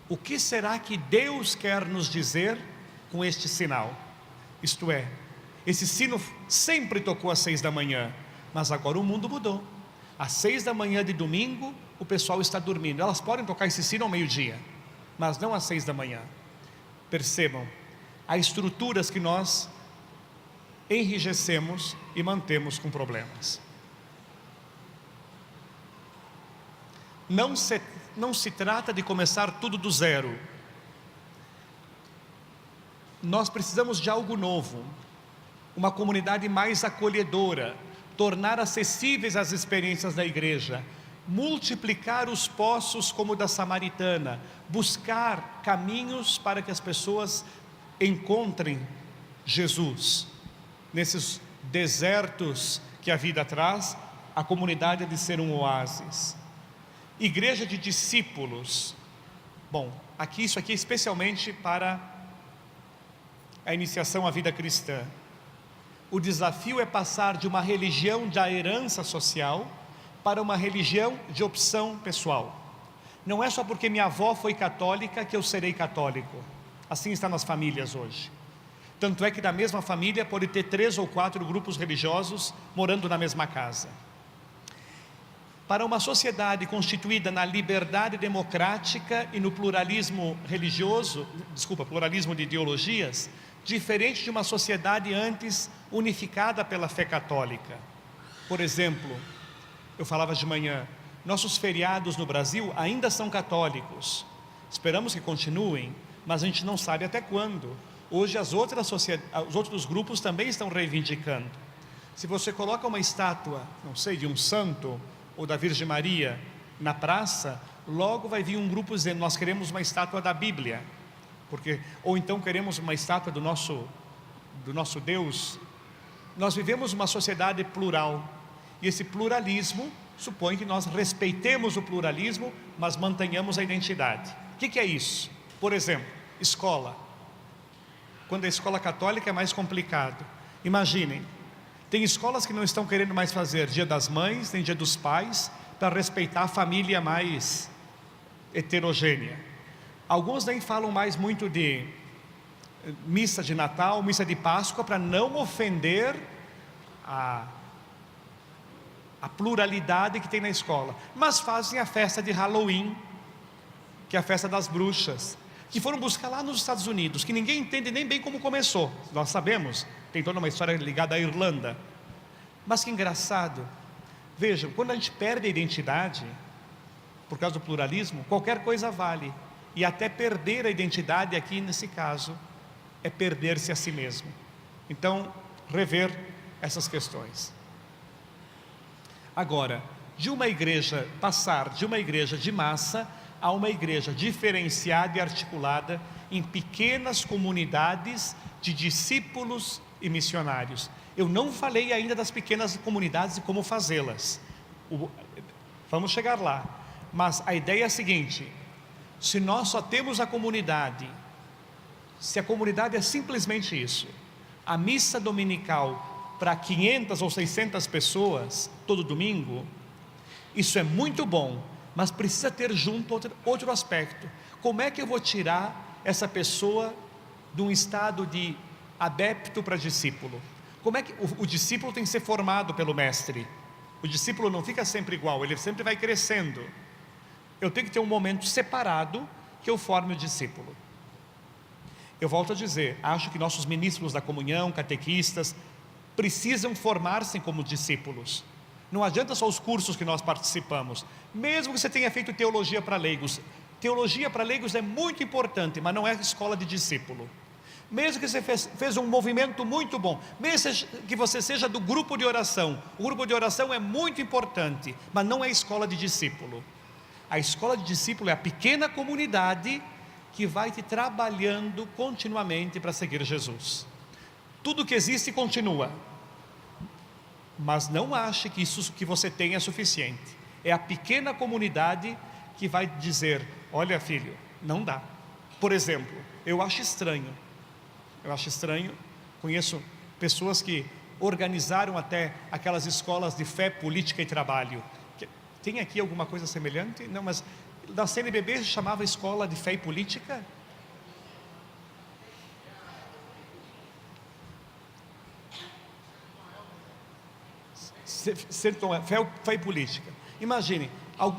o que será que Deus quer nos dizer com este sinal? Isto é, esse sino sempre tocou às 6 da manhã, mas agora o mundo mudou. Às 6 da manhã de domingo, o pessoal está dormindo. Elas podem tocar esse sino ao meio-dia, mas não às 6 da manhã. Percebam, há estruturas que nós enrijecemos e mantemos com problemas. Não se trata de começar tudo do zero. Nós precisamos de algo novo, uma comunidade mais acolhedora, tornar acessíveis as experiências da igreja, multiplicar os poços como o da samaritana, buscar caminhos para que as pessoas encontrem Jesus. Nesses desertos que a vida traz, a comunidade é de ser um oásis. Igreja de discípulos. Bom, isso aqui é especialmente para a iniciação à vida cristã. O desafio é passar de uma religião da herança social para uma religião de opção pessoal. Não é só porque minha avó foi católica que eu serei católico. Assim está nas famílias hoje. Tanto é que da mesma família pode ter 3 ou 4 grupos religiosos morando na mesma casa. Para uma sociedade constituída na liberdade democrática e no pluralismo pluralismo de ideologias, diferente de uma sociedade antes unificada pela fé católica. Por exemplo, eu falava de manhã, nossos feriados no Brasil ainda são católicos. Esperamos que continuem, mas a gente não sabe até quando. Hoje os outros grupos também estão reivindicando. Se você coloca uma estátua, não sei, de um santo ou da Virgem Maria na praça, logo vai vir um grupo dizendo: nós queremos uma estátua da Bíblia, ou então queremos uma estátua do nosso Deus. Nós vivemos uma sociedade plural, e esse pluralismo supõe que nós respeitemos o pluralismo, mas mantenhamos a identidade. O que é isso? Por exemplo, escola. Quando a escola católica é mais complicado. Imaginem, tem escolas que não estão querendo mais fazer Dia das Mães, nem Dia dos Pais, para respeitar a família mais heterogênea. Alguns nem falam mais muito de missa de Natal, missa de Páscoa, para não ofender a pluralidade que tem na escola, mas fazem a festa de Halloween, que é a festa das bruxas, que foram buscar lá nos Estados Unidos, que ninguém entende nem bem como começou. Nós sabemos, tem toda uma história ligada à Irlanda, mas que engraçado. Vejam, quando a gente perde a identidade por causa do pluralismo, qualquer coisa vale, e até perder a identidade aqui nesse caso é perder-se a si mesmo. Então, rever essas questões. Agora, passar de uma igreja de massa a uma igreja diferenciada e articulada em pequenas comunidades de discípulos e missionários. Eu não falei ainda das pequenas comunidades e como fazê-las. Vamos chegar lá. Mas a ideia é a seguinte: se nós só temos a comunidade, se a comunidade é simplesmente isso, a missa dominical para 500 ou 600 pessoas todo domingo, isso é muito bom, mas precisa ter junto outro aspecto. Como é que eu vou tirar essa pessoa de um estado de adepto para discípulo? Como é que o discípulo tem que ser formado pelo mestre? O discípulo não fica sempre igual, ele sempre vai crescendo. Eu tenho que ter um momento separado que eu forme o discípulo. Eu volto a dizer, acho que nossos ministros da comunhão, catequistas, precisam formar-se como discípulos. Não adianta só os cursos que nós participamos, mesmo que você tenha feito teologia para leigos. Teologia para leigos é muito importante, mas não é escola de discípulo. Mesmo que você fez um movimento muito bom, mesmo que você seja do grupo de oração, o grupo de oração é muito importante, mas não é escola de discípulo. A escola de discípulo é a pequena comunidade que vai te trabalhando continuamente para seguir Jesus. Tudo que existe continua, mas não ache que isso que você tem é suficiente. É a pequena comunidade que vai dizer: olha filho, não dá. Por exemplo, eu acho estranho, conheço pessoas que organizaram até aquelas escolas de fé, política e trabalho. Tem aqui alguma coisa semelhante? Não, mas da CNBB se chamava Escola de Fé e Política? Fé e política. Imagine,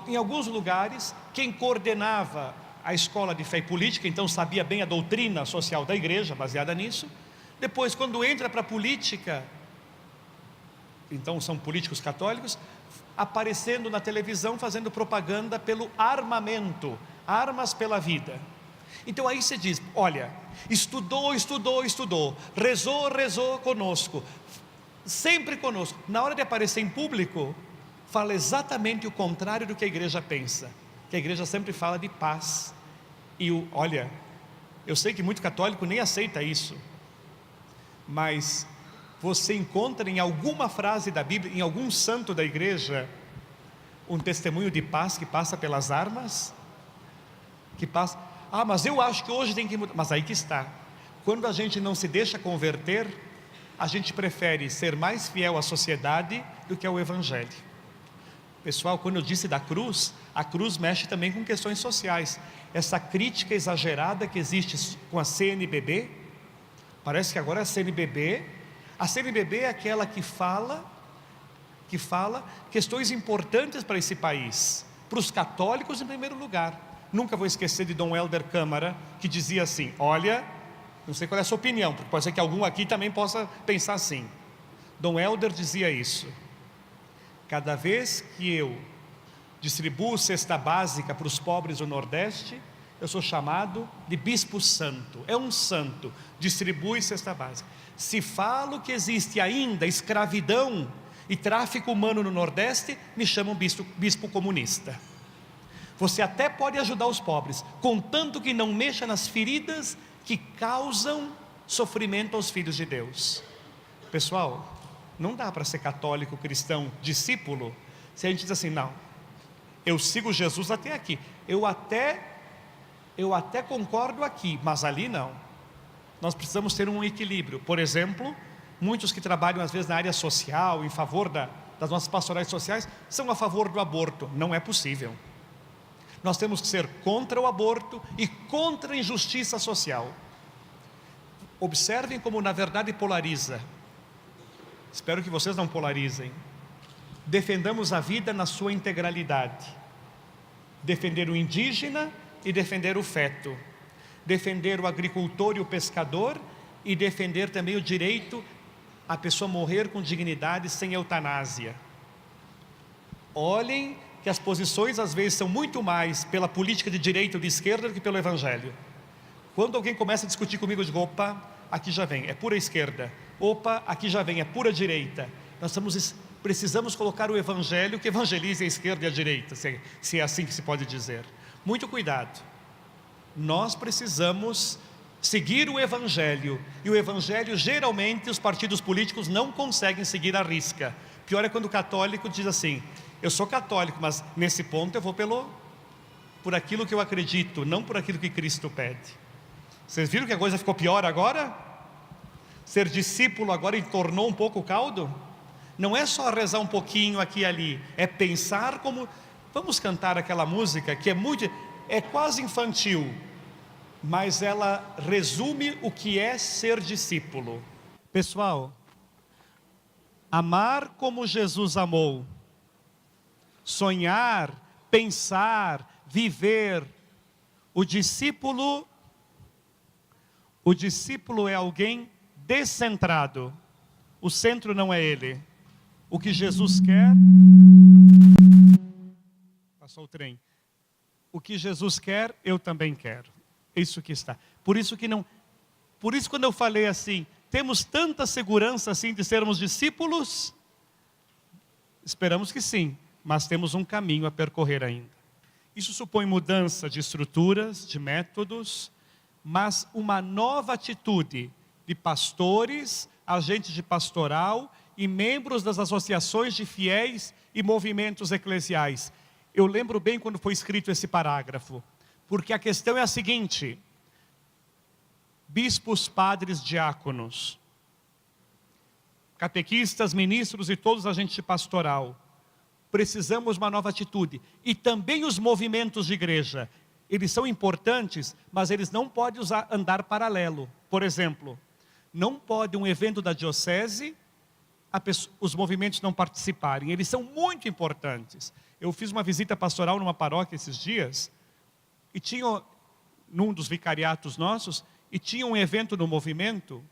em alguns lugares, quem coordenava a escola de fé e política, então sabia bem a doutrina social da igreja, baseada nisso. Depois, quando entra para a política, então são políticos católicos, aparecendo na televisão, fazendo propaganda pelo armamento, armas pela vida. Então aí você diz: olha, estudou, rezou conosco, sempre conosco. Na hora de aparecer em público, fala exatamente o contrário do que a igreja pensa, que a igreja sempre fala de paz. Olha, eu sei que muito católico nem aceita isso, mas você encontra em alguma frase da Bíblia, em algum santo da igreja, um testemunho de paz que passa pelas armas? Que passa, mas eu acho que hoje tem que mudar. Mas aí que está, quando a gente não se deixa converter, a gente prefere ser mais fiel à sociedade do que ao Evangelho. Pessoal, quando eu disse da cruz, a cruz mexe também com questões sociais. Essa crítica exagerada que existe com a CNBB, parece que agora a CNBB é aquela que fala questões importantes para esse país, para os católicos em primeiro lugar. Nunca vou esquecer de Dom Helder Câmara, que dizia assim: olha, não sei qual é a sua opinião, porque pode ser que algum aqui também possa pensar assim. Dom Helder dizia isso: cada vez que eu distribuo cesta básica para os pobres do Nordeste, eu sou chamado de bispo santo. É um santo, distribui cesta básica. Se falo que existe ainda escravidão e tráfico humano no Nordeste, me chamam bispo comunista. Você até pode ajudar os pobres, contanto que não mexa nas feridas que causam sofrimento aos filhos de Deus. Pessoal, não dá para ser católico, cristão, discípulo, se a gente diz assim: não, eu sigo Jesus até aqui, eu até concordo aqui, mas ali não. Nós precisamos ter um equilíbrio. Por exemplo, muitos que trabalham às vezes na área social, em favor das nossas pastorais sociais, são a favor do aborto. Não é possível. Nós temos que ser contra o aborto e contra a injustiça social. Observem como na verdade polariza. Espero que vocês não polarizem. Defendamos a vida na sua integralidade. Defender o indígena e defender o feto. Defender o agricultor e o pescador e defender também o direito a pessoa morrer com dignidade sem eutanásia. Olhem que as posições às vezes são muito mais pela política de direita ou de esquerda do que pelo evangelho. Quando alguém começa a discutir comigo, eu digo, opa, aqui já vem, é pura esquerda. Opa, aqui já vem, é pura direita. Precisamos colocar o evangelho que evangelize a esquerda e a direita, se é assim que se pode dizer. Muito cuidado. Nós precisamos seguir o evangelho, e o evangelho geralmente os partidos políticos não conseguem seguir à risca. Pior é quando o católico diz assim, eu sou católico, mas nesse ponto eu vou por aquilo que eu acredito, não por aquilo que Cristo pede. Vocês viram que a coisa ficou pior agora? Ser discípulo agora entornou um pouco o caldo? Não é só rezar um pouquinho aqui e ali, é pensar como... Vamos cantar aquela música que é quase infantil, mas ela resume o que é ser discípulo. Pessoal, amar como Jesus amou, sonhar, pensar, viver. O discípulo é alguém descentrado. O centro não é ele. O que Jesus quer... Passou o trem. O que Jesus quer, eu também quero. Isso que está. Por isso quando eu falei assim, temos tanta segurança assim de sermos discípulos? Esperamos que sim, mas temos um caminho a percorrer ainda. Isso supõe mudança de estruturas, de métodos, mas uma nova atitude de pastores, agentes de pastoral e membros das associações de fiéis e movimentos eclesiais. Eu lembro bem quando foi escrito esse parágrafo, porque a questão é a seguinte: bispos, padres, diáconos, catequistas, ministros e todos os agentes de pastoral, precisamos de uma nova atitude. E também os movimentos de igreja, eles são importantes, mas eles não podem andar paralelo. Por exemplo, não pode um evento da diocese, os movimentos não participarem. Eles são muito importantes. Eu fiz uma visita pastoral numa paróquia esses dias, e tinha, num dos vicariatos nossos, e tinha um evento no movimento,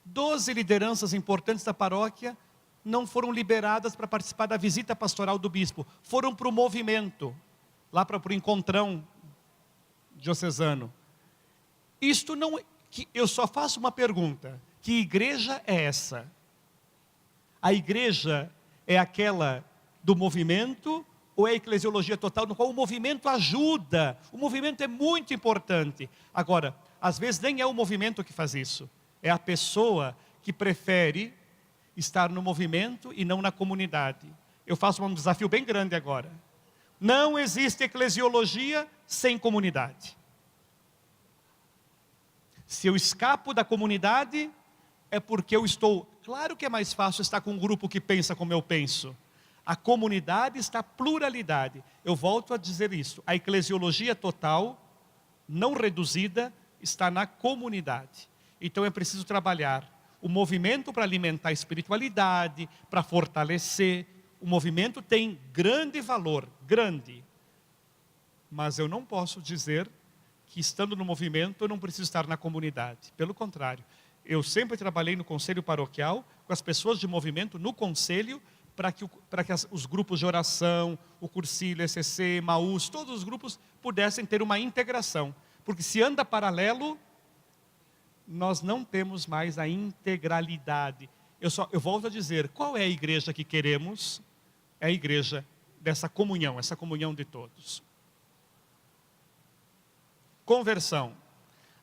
12 lideranças importantes da paróquia não foram liberadas para participar da visita pastoral do bispo. Foram para o movimento, lá para o encontrão diocesano. Isto não... Eu só faço uma pergunta: que igreja é essa? A igreja é aquela do movimento, ou é a eclesiologia total, no qual o movimento ajuda? O movimento é muito importante. Agora, às vezes nem é o movimento que faz isso, é a pessoa que prefere estar no movimento e não na comunidade. Eu faço um desafio bem grande agora. Não existe eclesiologia sem comunidade. Se eu escapo da comunidade, é porque eu estou... Claro que é mais fácil estar com um grupo que pensa como eu penso. A comunidade está a pluralidade. Eu volto a dizer isso. A eclesiologia total, não reduzida, está na comunidade. Então é preciso trabalhar o movimento para alimentar a espiritualidade, para fortalecer. O movimento tem grande valor, grande. Mas eu não posso dizer que estando no movimento eu não preciso estar na comunidade. Pelo contrário, eu sempre trabalhei no conselho paroquial, com as pessoas de movimento no conselho, para que os grupos de oração, o Cursilho, ECC, Maús, todos os grupos pudessem ter uma integração. Porque se anda paralelo, nós não temos mais a integralidade. Eu volto a dizer, qual é a igreja que queremos? É a igreja dessa comunhão, essa comunhão de todos. Conversão.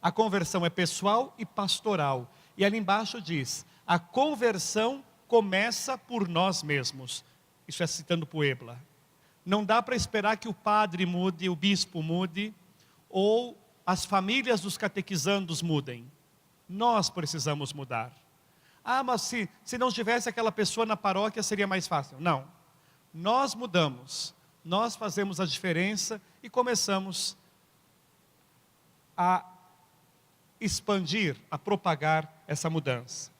A conversão é pessoal e pastoral. E ali embaixo diz, a conversão começa por nós mesmos. Isso é citando Puebla. Não dá para esperar que o padre mude, o bispo mude, ou as famílias dos catequizandos mudem. Nós precisamos mudar. Ah, mas se não tivesse aquela pessoa na paróquia seria mais fácil. Não. Nós mudamos. Nós fazemos a diferença e começamos a expandir, a propagar essa mudança.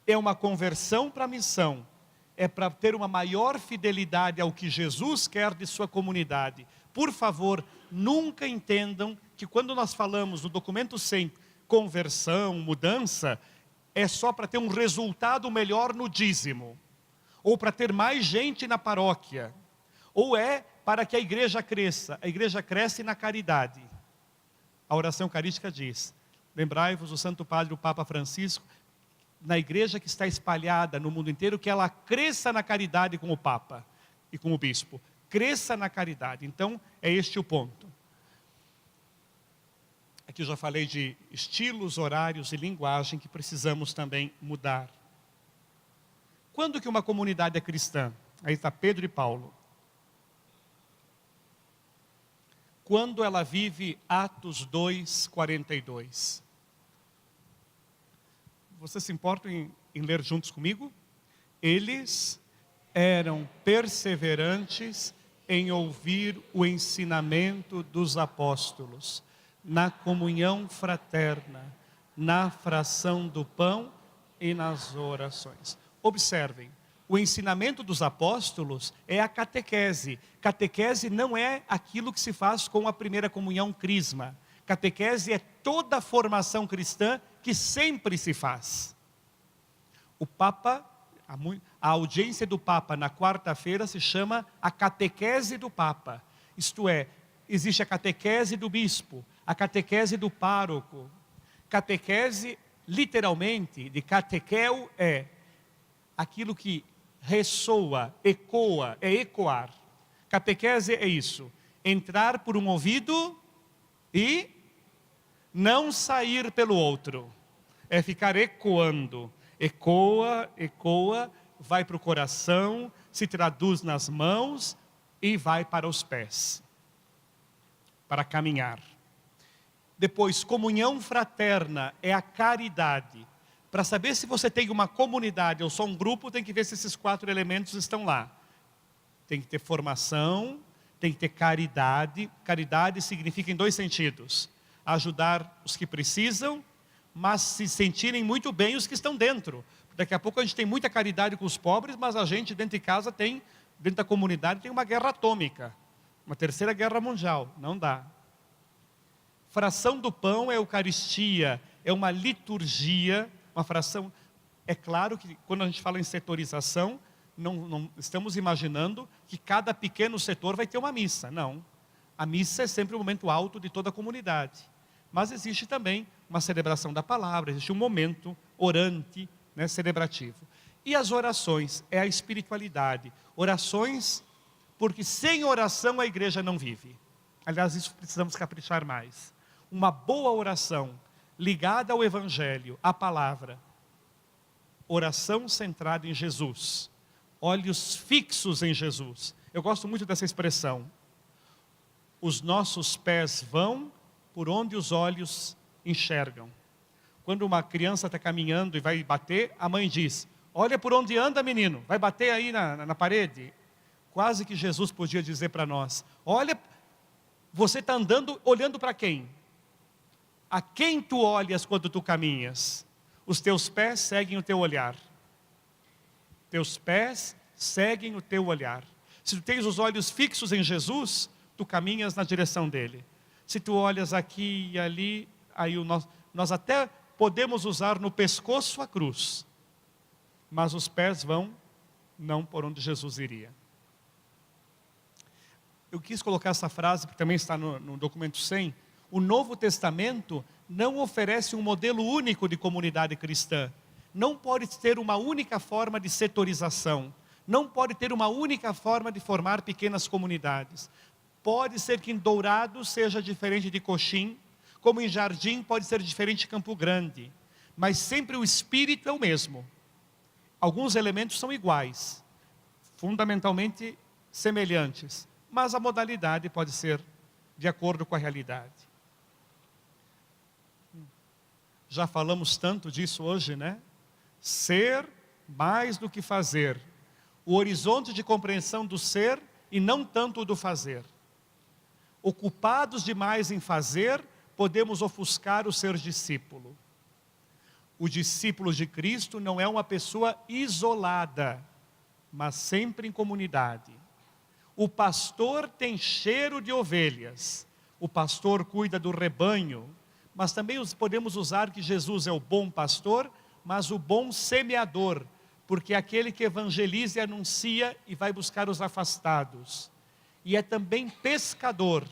É uma conversão para a missão, é para ter uma maior fidelidade ao que Jesus quer de sua comunidade. Por favor, nunca entendam que quando nós falamos no documento 100, conversão, mudança, é só para ter um resultado melhor no dízimo, ou para ter mais gente na paróquia, ou é para que a igreja cresça. A igreja cresce na caridade. A oração eucarística diz: lembrai-vos do Santo Padre, o Papa Francisco, na igreja que está espalhada no mundo inteiro, que ela cresça na caridade com o Papa e com o Bispo. Cresça na caridade. Então, é este o ponto. Aqui eu já falei de estilos, horários e linguagem que precisamos também mudar. Quando que uma comunidade é cristã? Aí está Pedro e Paulo. Quando ela vive Atos 2, 42. Vocês se importam em ler juntos comigo? Eles eram perseverantes em ouvir o ensinamento dos apóstolos, na comunhão fraterna, na fração do pão e nas orações. Observem, o ensinamento dos apóstolos é a catequese. Catequese não é aquilo que se faz com a primeira comunhão crisma. Catequese é toda a formação cristã que sempre se faz. O Papa, a audiência do Papa na quarta-feira se chama a catequese do Papa. Isto é, existe a catequese do bispo, a catequese do pároco. Catequese, literalmente, de catequeu é aquilo que ressoa, ecoa, é ecoar. Catequese é isso, entrar por um ouvido e não sair pelo outro. É ficar ecoando. Ecoa, ecoa, vai para o coração, se traduz nas mãos e vai para os pés. Para caminhar. Depois, comunhão fraterna é a caridade. Para saber se você tem uma comunidade ou só um grupo, tem que ver se esses 4 elementos estão lá. Tem que ter formação, tem que ter caridade. Caridade significa em 2 sentidos. Ajudar os que precisam, mas se sentirem muito bem os que estão dentro. Daqui a pouco a gente tem muita caridade com os pobres, mas a gente dentro de casa tem, dentro da comunidade tem uma guerra atômica. Uma 3ª guerra mundial, não dá. Fração do pão é Eucaristia, é uma liturgia, uma fração. É claro que quando a gente fala em setorização, não estamos imaginando que cada pequeno setor vai ter uma missa, não. A missa é sempre o momento alto de toda a comunidade. Mas existe também uma celebração da palavra, existe um momento orante, né, celebrativo. E as orações, é a espiritualidade. Orações, porque sem oração a igreja não vive. Aliás, isso precisamos caprichar mais. Uma boa oração, ligada ao Evangelho, à palavra. Oração centrada em Jesus. Olhos fixos em Jesus. Eu gosto muito dessa expressão. Os nossos pés vão por onde os olhos enxergam. Quando uma criança está caminhando e vai bater, a mãe diz: olha por onde anda, menino, vai bater aí na parede. Quase que Jesus podia dizer para nós: olha, você está andando olhando para quem? A quem tu olhas quando tu caminhas? Os teus pés seguem o teu olhar. Teus pés seguem o teu olhar. Se tu tens os olhos fixos em Jesus, tu caminhas na direção dele. Se tu olhas aqui e ali, aí nós até podemos usar no pescoço a cruz, mas os pés vão não por onde Jesus iria. Eu quis colocar essa frase, porque também está no documento 100. O Novo Testamento não oferece um modelo único de comunidade cristã. Não pode ter uma única forma de setorização. Não pode ter uma única forma de formar pequenas comunidades. Pode ser que em Dourados seja diferente de Coxim, como em Jardim pode ser diferente de Campo Grande. Mas sempre o espírito é o mesmo. Alguns elementos são iguais, fundamentalmente semelhantes, mas a modalidade pode ser de acordo com a realidade. Já falamos tanto disso hoje, né? Ser mais do que fazer. O horizonte de compreensão do ser e não tanto do fazer. Ocupados demais em fazer, podemos ofuscar o ser discípulo. O discípulo de Cristo não é uma pessoa isolada, mas sempre em comunidade. O pastor tem cheiro de ovelhas. O pastor cuida do rebanho. Mas também podemos usar que Jesus é o bom pastor, mas o bom semeador, porque é aquele que evangeliza e anuncia e vai buscar os afastados. E é também pescador.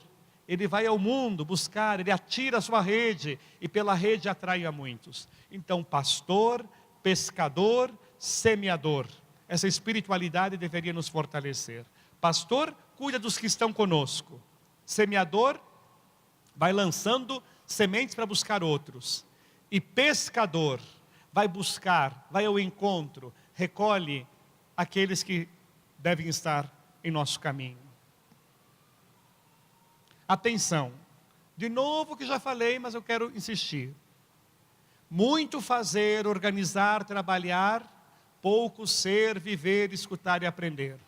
Ele vai ao mundo buscar, ele atira a sua rede e pela rede atrai a muitos. Então, pastor, pescador, semeador. Essa espiritualidade deveria nos fortalecer. Pastor cuida dos que estão conosco. Semeador vai lançando sementes para buscar outros. E pescador vai buscar, vai ao encontro, recolhe aqueles que devem estar em nosso caminho. Atenção, de novo que já falei, mas eu quero insistir. Muito fazer, organizar, trabalhar, pouco ser, viver, escutar e aprender.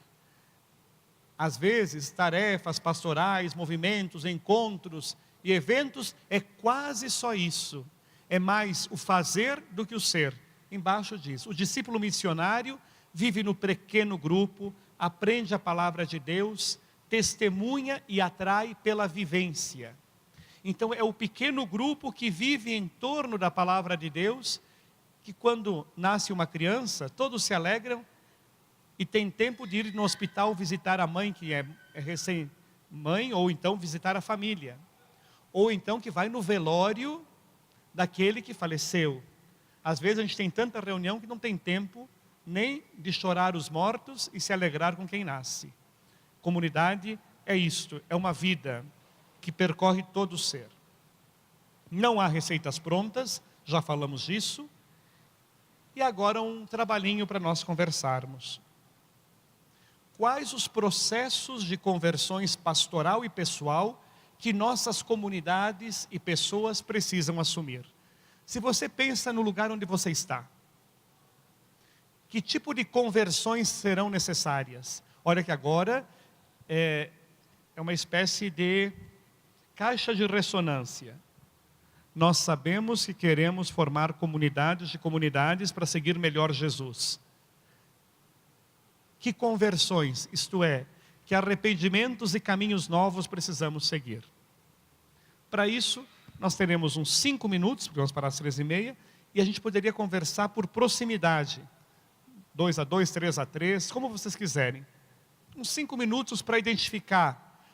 Às vezes, tarefas pastorais, movimentos, encontros e eventos é quase só isso. É mais o fazer do que o ser. Embaixo diz, o discípulo missionário vive no pequeno grupo, aprende a palavra de Deus, testemunha e atrai pela vivência. Então é o pequeno grupo que vive em torno da palavra de Deus, que quando nasce uma criança, todos se alegram e tem tempo de ir no hospital visitar a mãe que é recém-mãe, ou então visitar a família. Ou então que vai no velório daquele que faleceu. Às vezes a gente tem tanta reunião que não tem tempo nem de chorar os mortos e se alegrar com quem nasce. Comunidade é isto, é uma vida que percorre todo o ser. Não há receitas prontas, já falamos disso. E agora um trabalhinho para nós conversarmos. Quais os processos de conversões pastoral e pessoal que nossas comunidades e pessoas precisam assumir? Se você pensa no lugar onde você está, que tipo de conversões serão necessárias? Olha que agora é uma espécie de caixa de ressonância. Nós sabemos que queremos formar comunidades de comunidades para seguir melhor Jesus. Que conversões, isto é, que arrependimentos e caminhos novos precisamos seguir? Para isso, nós teremos uns 5 minutos, porque vamos parar às 13h30, e a gente poderia conversar por proximidade. 2 a 2, 3 a 3, como vocês quiserem. Uns 5 minutos para identificar.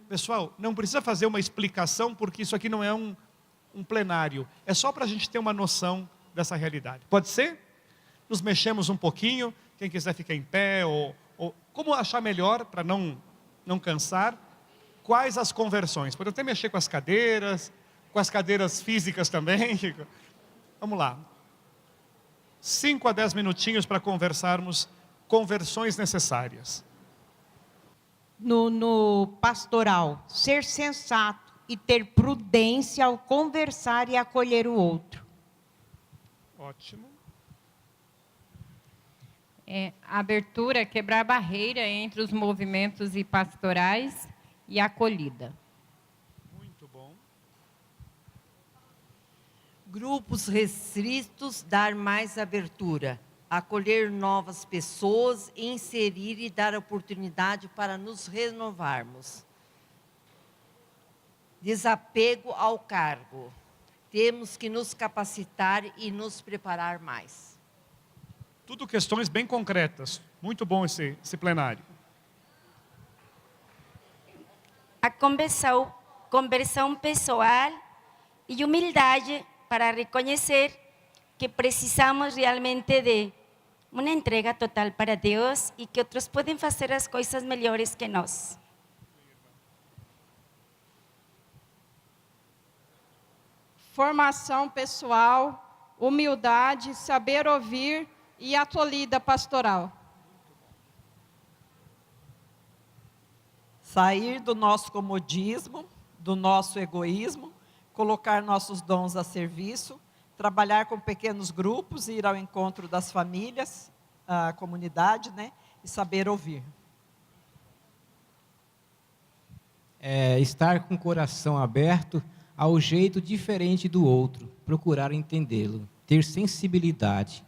Pessoal, não precisa fazer uma explicação, porque isso aqui não é um plenário. É só para a gente ter uma noção dessa realidade. Pode ser? Nos mexemos um pouquinho, quem quiser ficar em pé, ou como achar melhor, para não cansar. Quais as conversões? Pode até mexer com as cadeiras físicas também. Vamos lá. 5 a 10 minutinhos para conversarmos conversões necessárias. No pastoral, ser sensato e ter prudência ao conversar e acolher o outro. Ótimo. A abertura, quebrar barreira entre os movimentos e pastorais e acolhida. Muito bom. Grupos restritos, dar mais abertura, acolher novas pessoas, inserir e dar oportunidade para nos renovarmos. Desapego ao cargo. Temos que nos capacitar e nos preparar mais. Tudo questões bem concretas. Muito bom esse plenário. A conversão pessoal e humildade para reconhecer que precisamos realmente de uma entrega total para Deus e que outros podem fazer as coisas melhores que nós. Formação pessoal, humildade, saber ouvir e acolhida pastoral. Sair do nosso comodismo, do nosso egoísmo, colocar nossos dons a serviço, trabalhar com pequenos grupos, ir ao encontro das famílias, a comunidade, né? E saber ouvir. Estar com o coração aberto ao jeito diferente do outro, procurar entendê-lo, ter sensibilidade.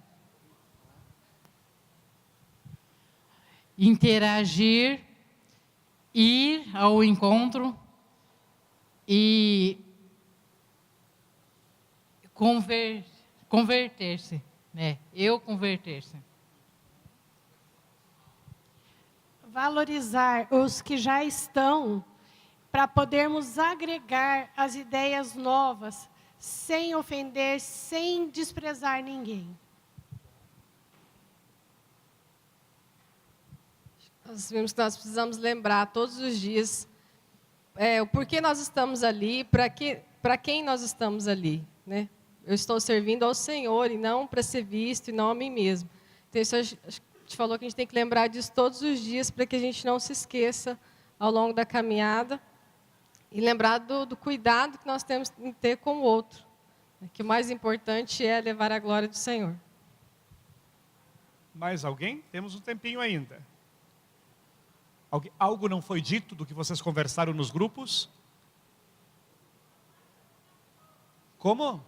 Interagir, ir ao encontro e converter-se, né? Converter-se. Valorizar os que já estão, para podermos agregar as ideias novas, sem ofender, sem desprezar ninguém. Nós vimos que nós precisamos lembrar todos os dias o porquê nós estamos ali, para quem nós estamos ali, né? Eu estou servindo ao Senhor e não para ser visto e não a mim mesmo. Então, isso a gente falou que a gente tem que lembrar disso todos os dias para que a gente não se esqueça ao longo da caminhada e lembrar do cuidado que nós temos em ter com o outro, que o mais importante é levar a glória do Senhor. Mais alguém? Temos um tempinho ainda. Algo não foi dito do que vocês conversaram nos grupos? Como?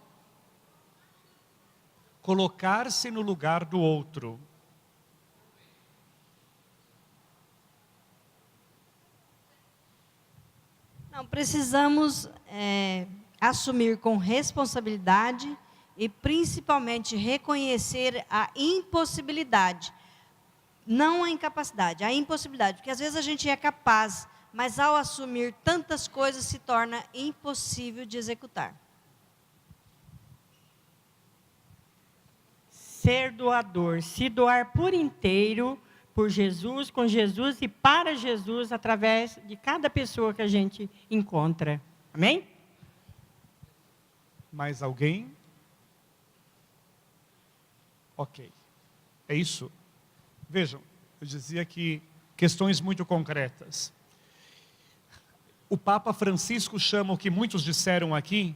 Colocar-se no lugar do outro. Não, precisamos assumir com responsabilidade e principalmente reconhecer a impossibilidade. Não a incapacidade, a impossibilidade. Porque às vezes a gente é capaz, mas ao assumir tantas coisas se torna impossível de executar. Ser doador, se doar por inteiro, por Jesus, com Jesus e para Jesus, através de cada pessoa que a gente encontra. Amém? Mais alguém? Ok. É isso. Vejam, eu dizia que questões muito concretas. O Papa Francisco chama o que muitos disseram aqui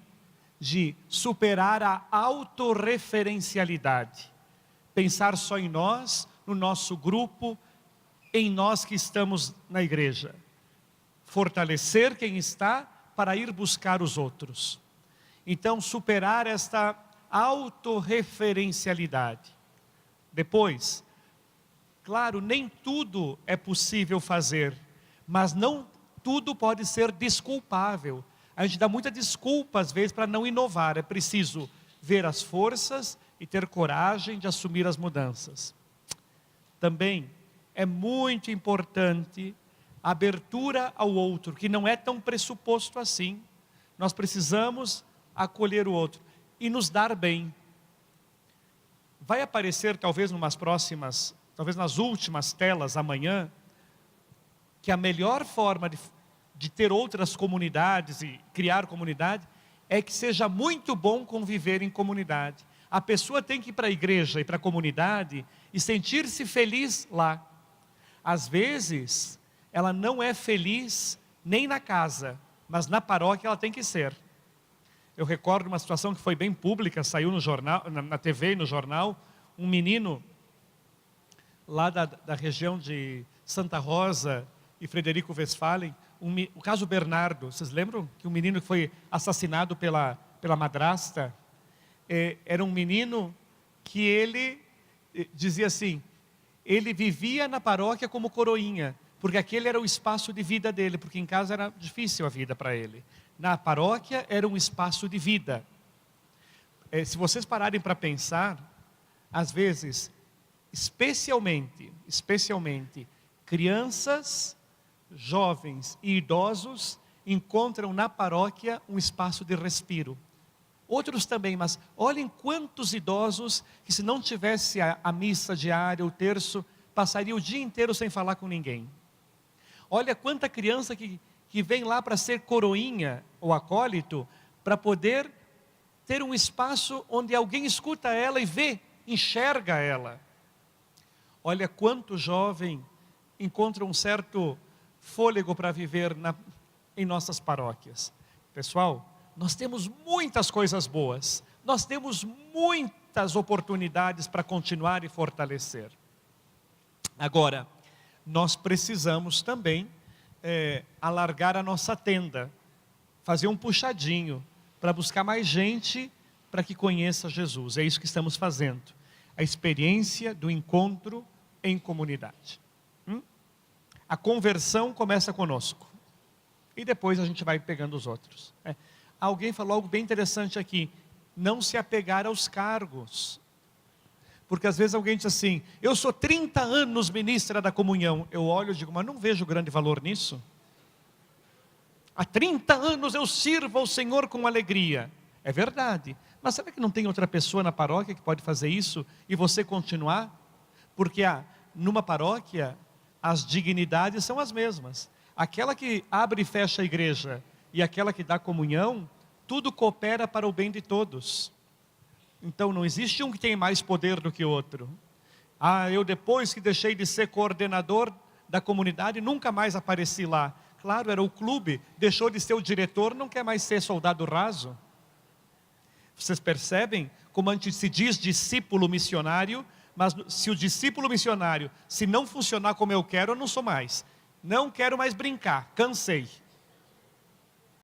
de superar a autorreferencialidade. Pensar só em nós, no nosso grupo, em nós que estamos na igreja. Fortalecer quem está para ir buscar os outros. Então, superar esta autorreferencialidade. Depois, claro, nem tudo é possível fazer, mas não tudo pode ser desculpável. A gente dá muita desculpa, às vezes, para não inovar. É preciso ver as forças e ter coragem de assumir as mudanças. Também é muito importante a abertura ao outro, que não é tão pressuposto assim. Nós precisamos acolher o outro e nos dar bem. Vai aparecer, talvez, talvez nas últimas telas amanhã, que a melhor forma de ter outras comunidades e criar comunidade é que seja muito bom conviver em comunidade. A pessoa tem que ir para a igreja e para a comunidade e sentir-se feliz lá. Às vezes, ela não é feliz nem na casa, mas na paróquia ela tem que ser. Eu recordo uma situação que foi bem pública, saiu no jornal, na TV e no jornal, um menino lá da região de Santa Rosa e Frederico Westphalen, o caso Bernardo. Vocês lembram que um menino que foi assassinado pela madrasta? Era um menino que ele dizia assim, ele vivia na paróquia como coroinha, porque aquele era o espaço de vida dele, porque em casa era difícil a vida para ele. Na paróquia era um espaço de vida. Se vocês pararem para pensar, às vezes, especialmente, crianças, jovens e idosos encontram na paróquia um espaço de respiro. Outros também, mas olhem quantos idosos que, se não tivesse a missa diária, o terço, passaria o dia inteiro sem falar com ninguém. Olha quanta criança que vem lá para ser coroinha ou acólito, para poder ter um espaço onde alguém escuta ela e vê, enxerga ela. Olha quanto jovem encontra um certo fôlego para viver em nossas paróquias. Pessoal, nós temos muitas coisas boas, nós temos muitas oportunidades para continuar e fortalecer. Agora, nós precisamos também alargar a nossa tenda, fazer um puxadinho. para buscar mais gente para que conheça Jesus. É isso que estamos fazendo. A experiência do encontro em comunidade. A conversão começa conosco. E depois a gente vai pegando os outros. Alguém falou algo bem interessante aqui. Não se apegar aos cargos. Porque às vezes alguém diz assim, eu sou 30 anos ministra da comunhão. Eu olho e digo, mas não vejo grande valor nisso. Há 30 anos eu sirvo ao Senhor com alegria. É verdade. Mas será que não tem outra pessoa na paróquia que pode fazer isso e você continuar? Porque numa paróquia, as dignidades são as mesmas. Aquela que abre e fecha a igreja e aquela que dá comunhão, tudo coopera para o bem de todos. Então não existe um que tem mais poder do que o outro. Eu depois que deixei de ser coordenador da comunidade, nunca mais apareci lá. Claro, era o clube, deixou de ser o diretor, não quer mais ser soldado raso. Vocês percebem como antes se diz discípulo missionário, mas se o discípulo missionário, se não funcionar como eu quero, eu não sou mais. Não quero mais brincar, cansei.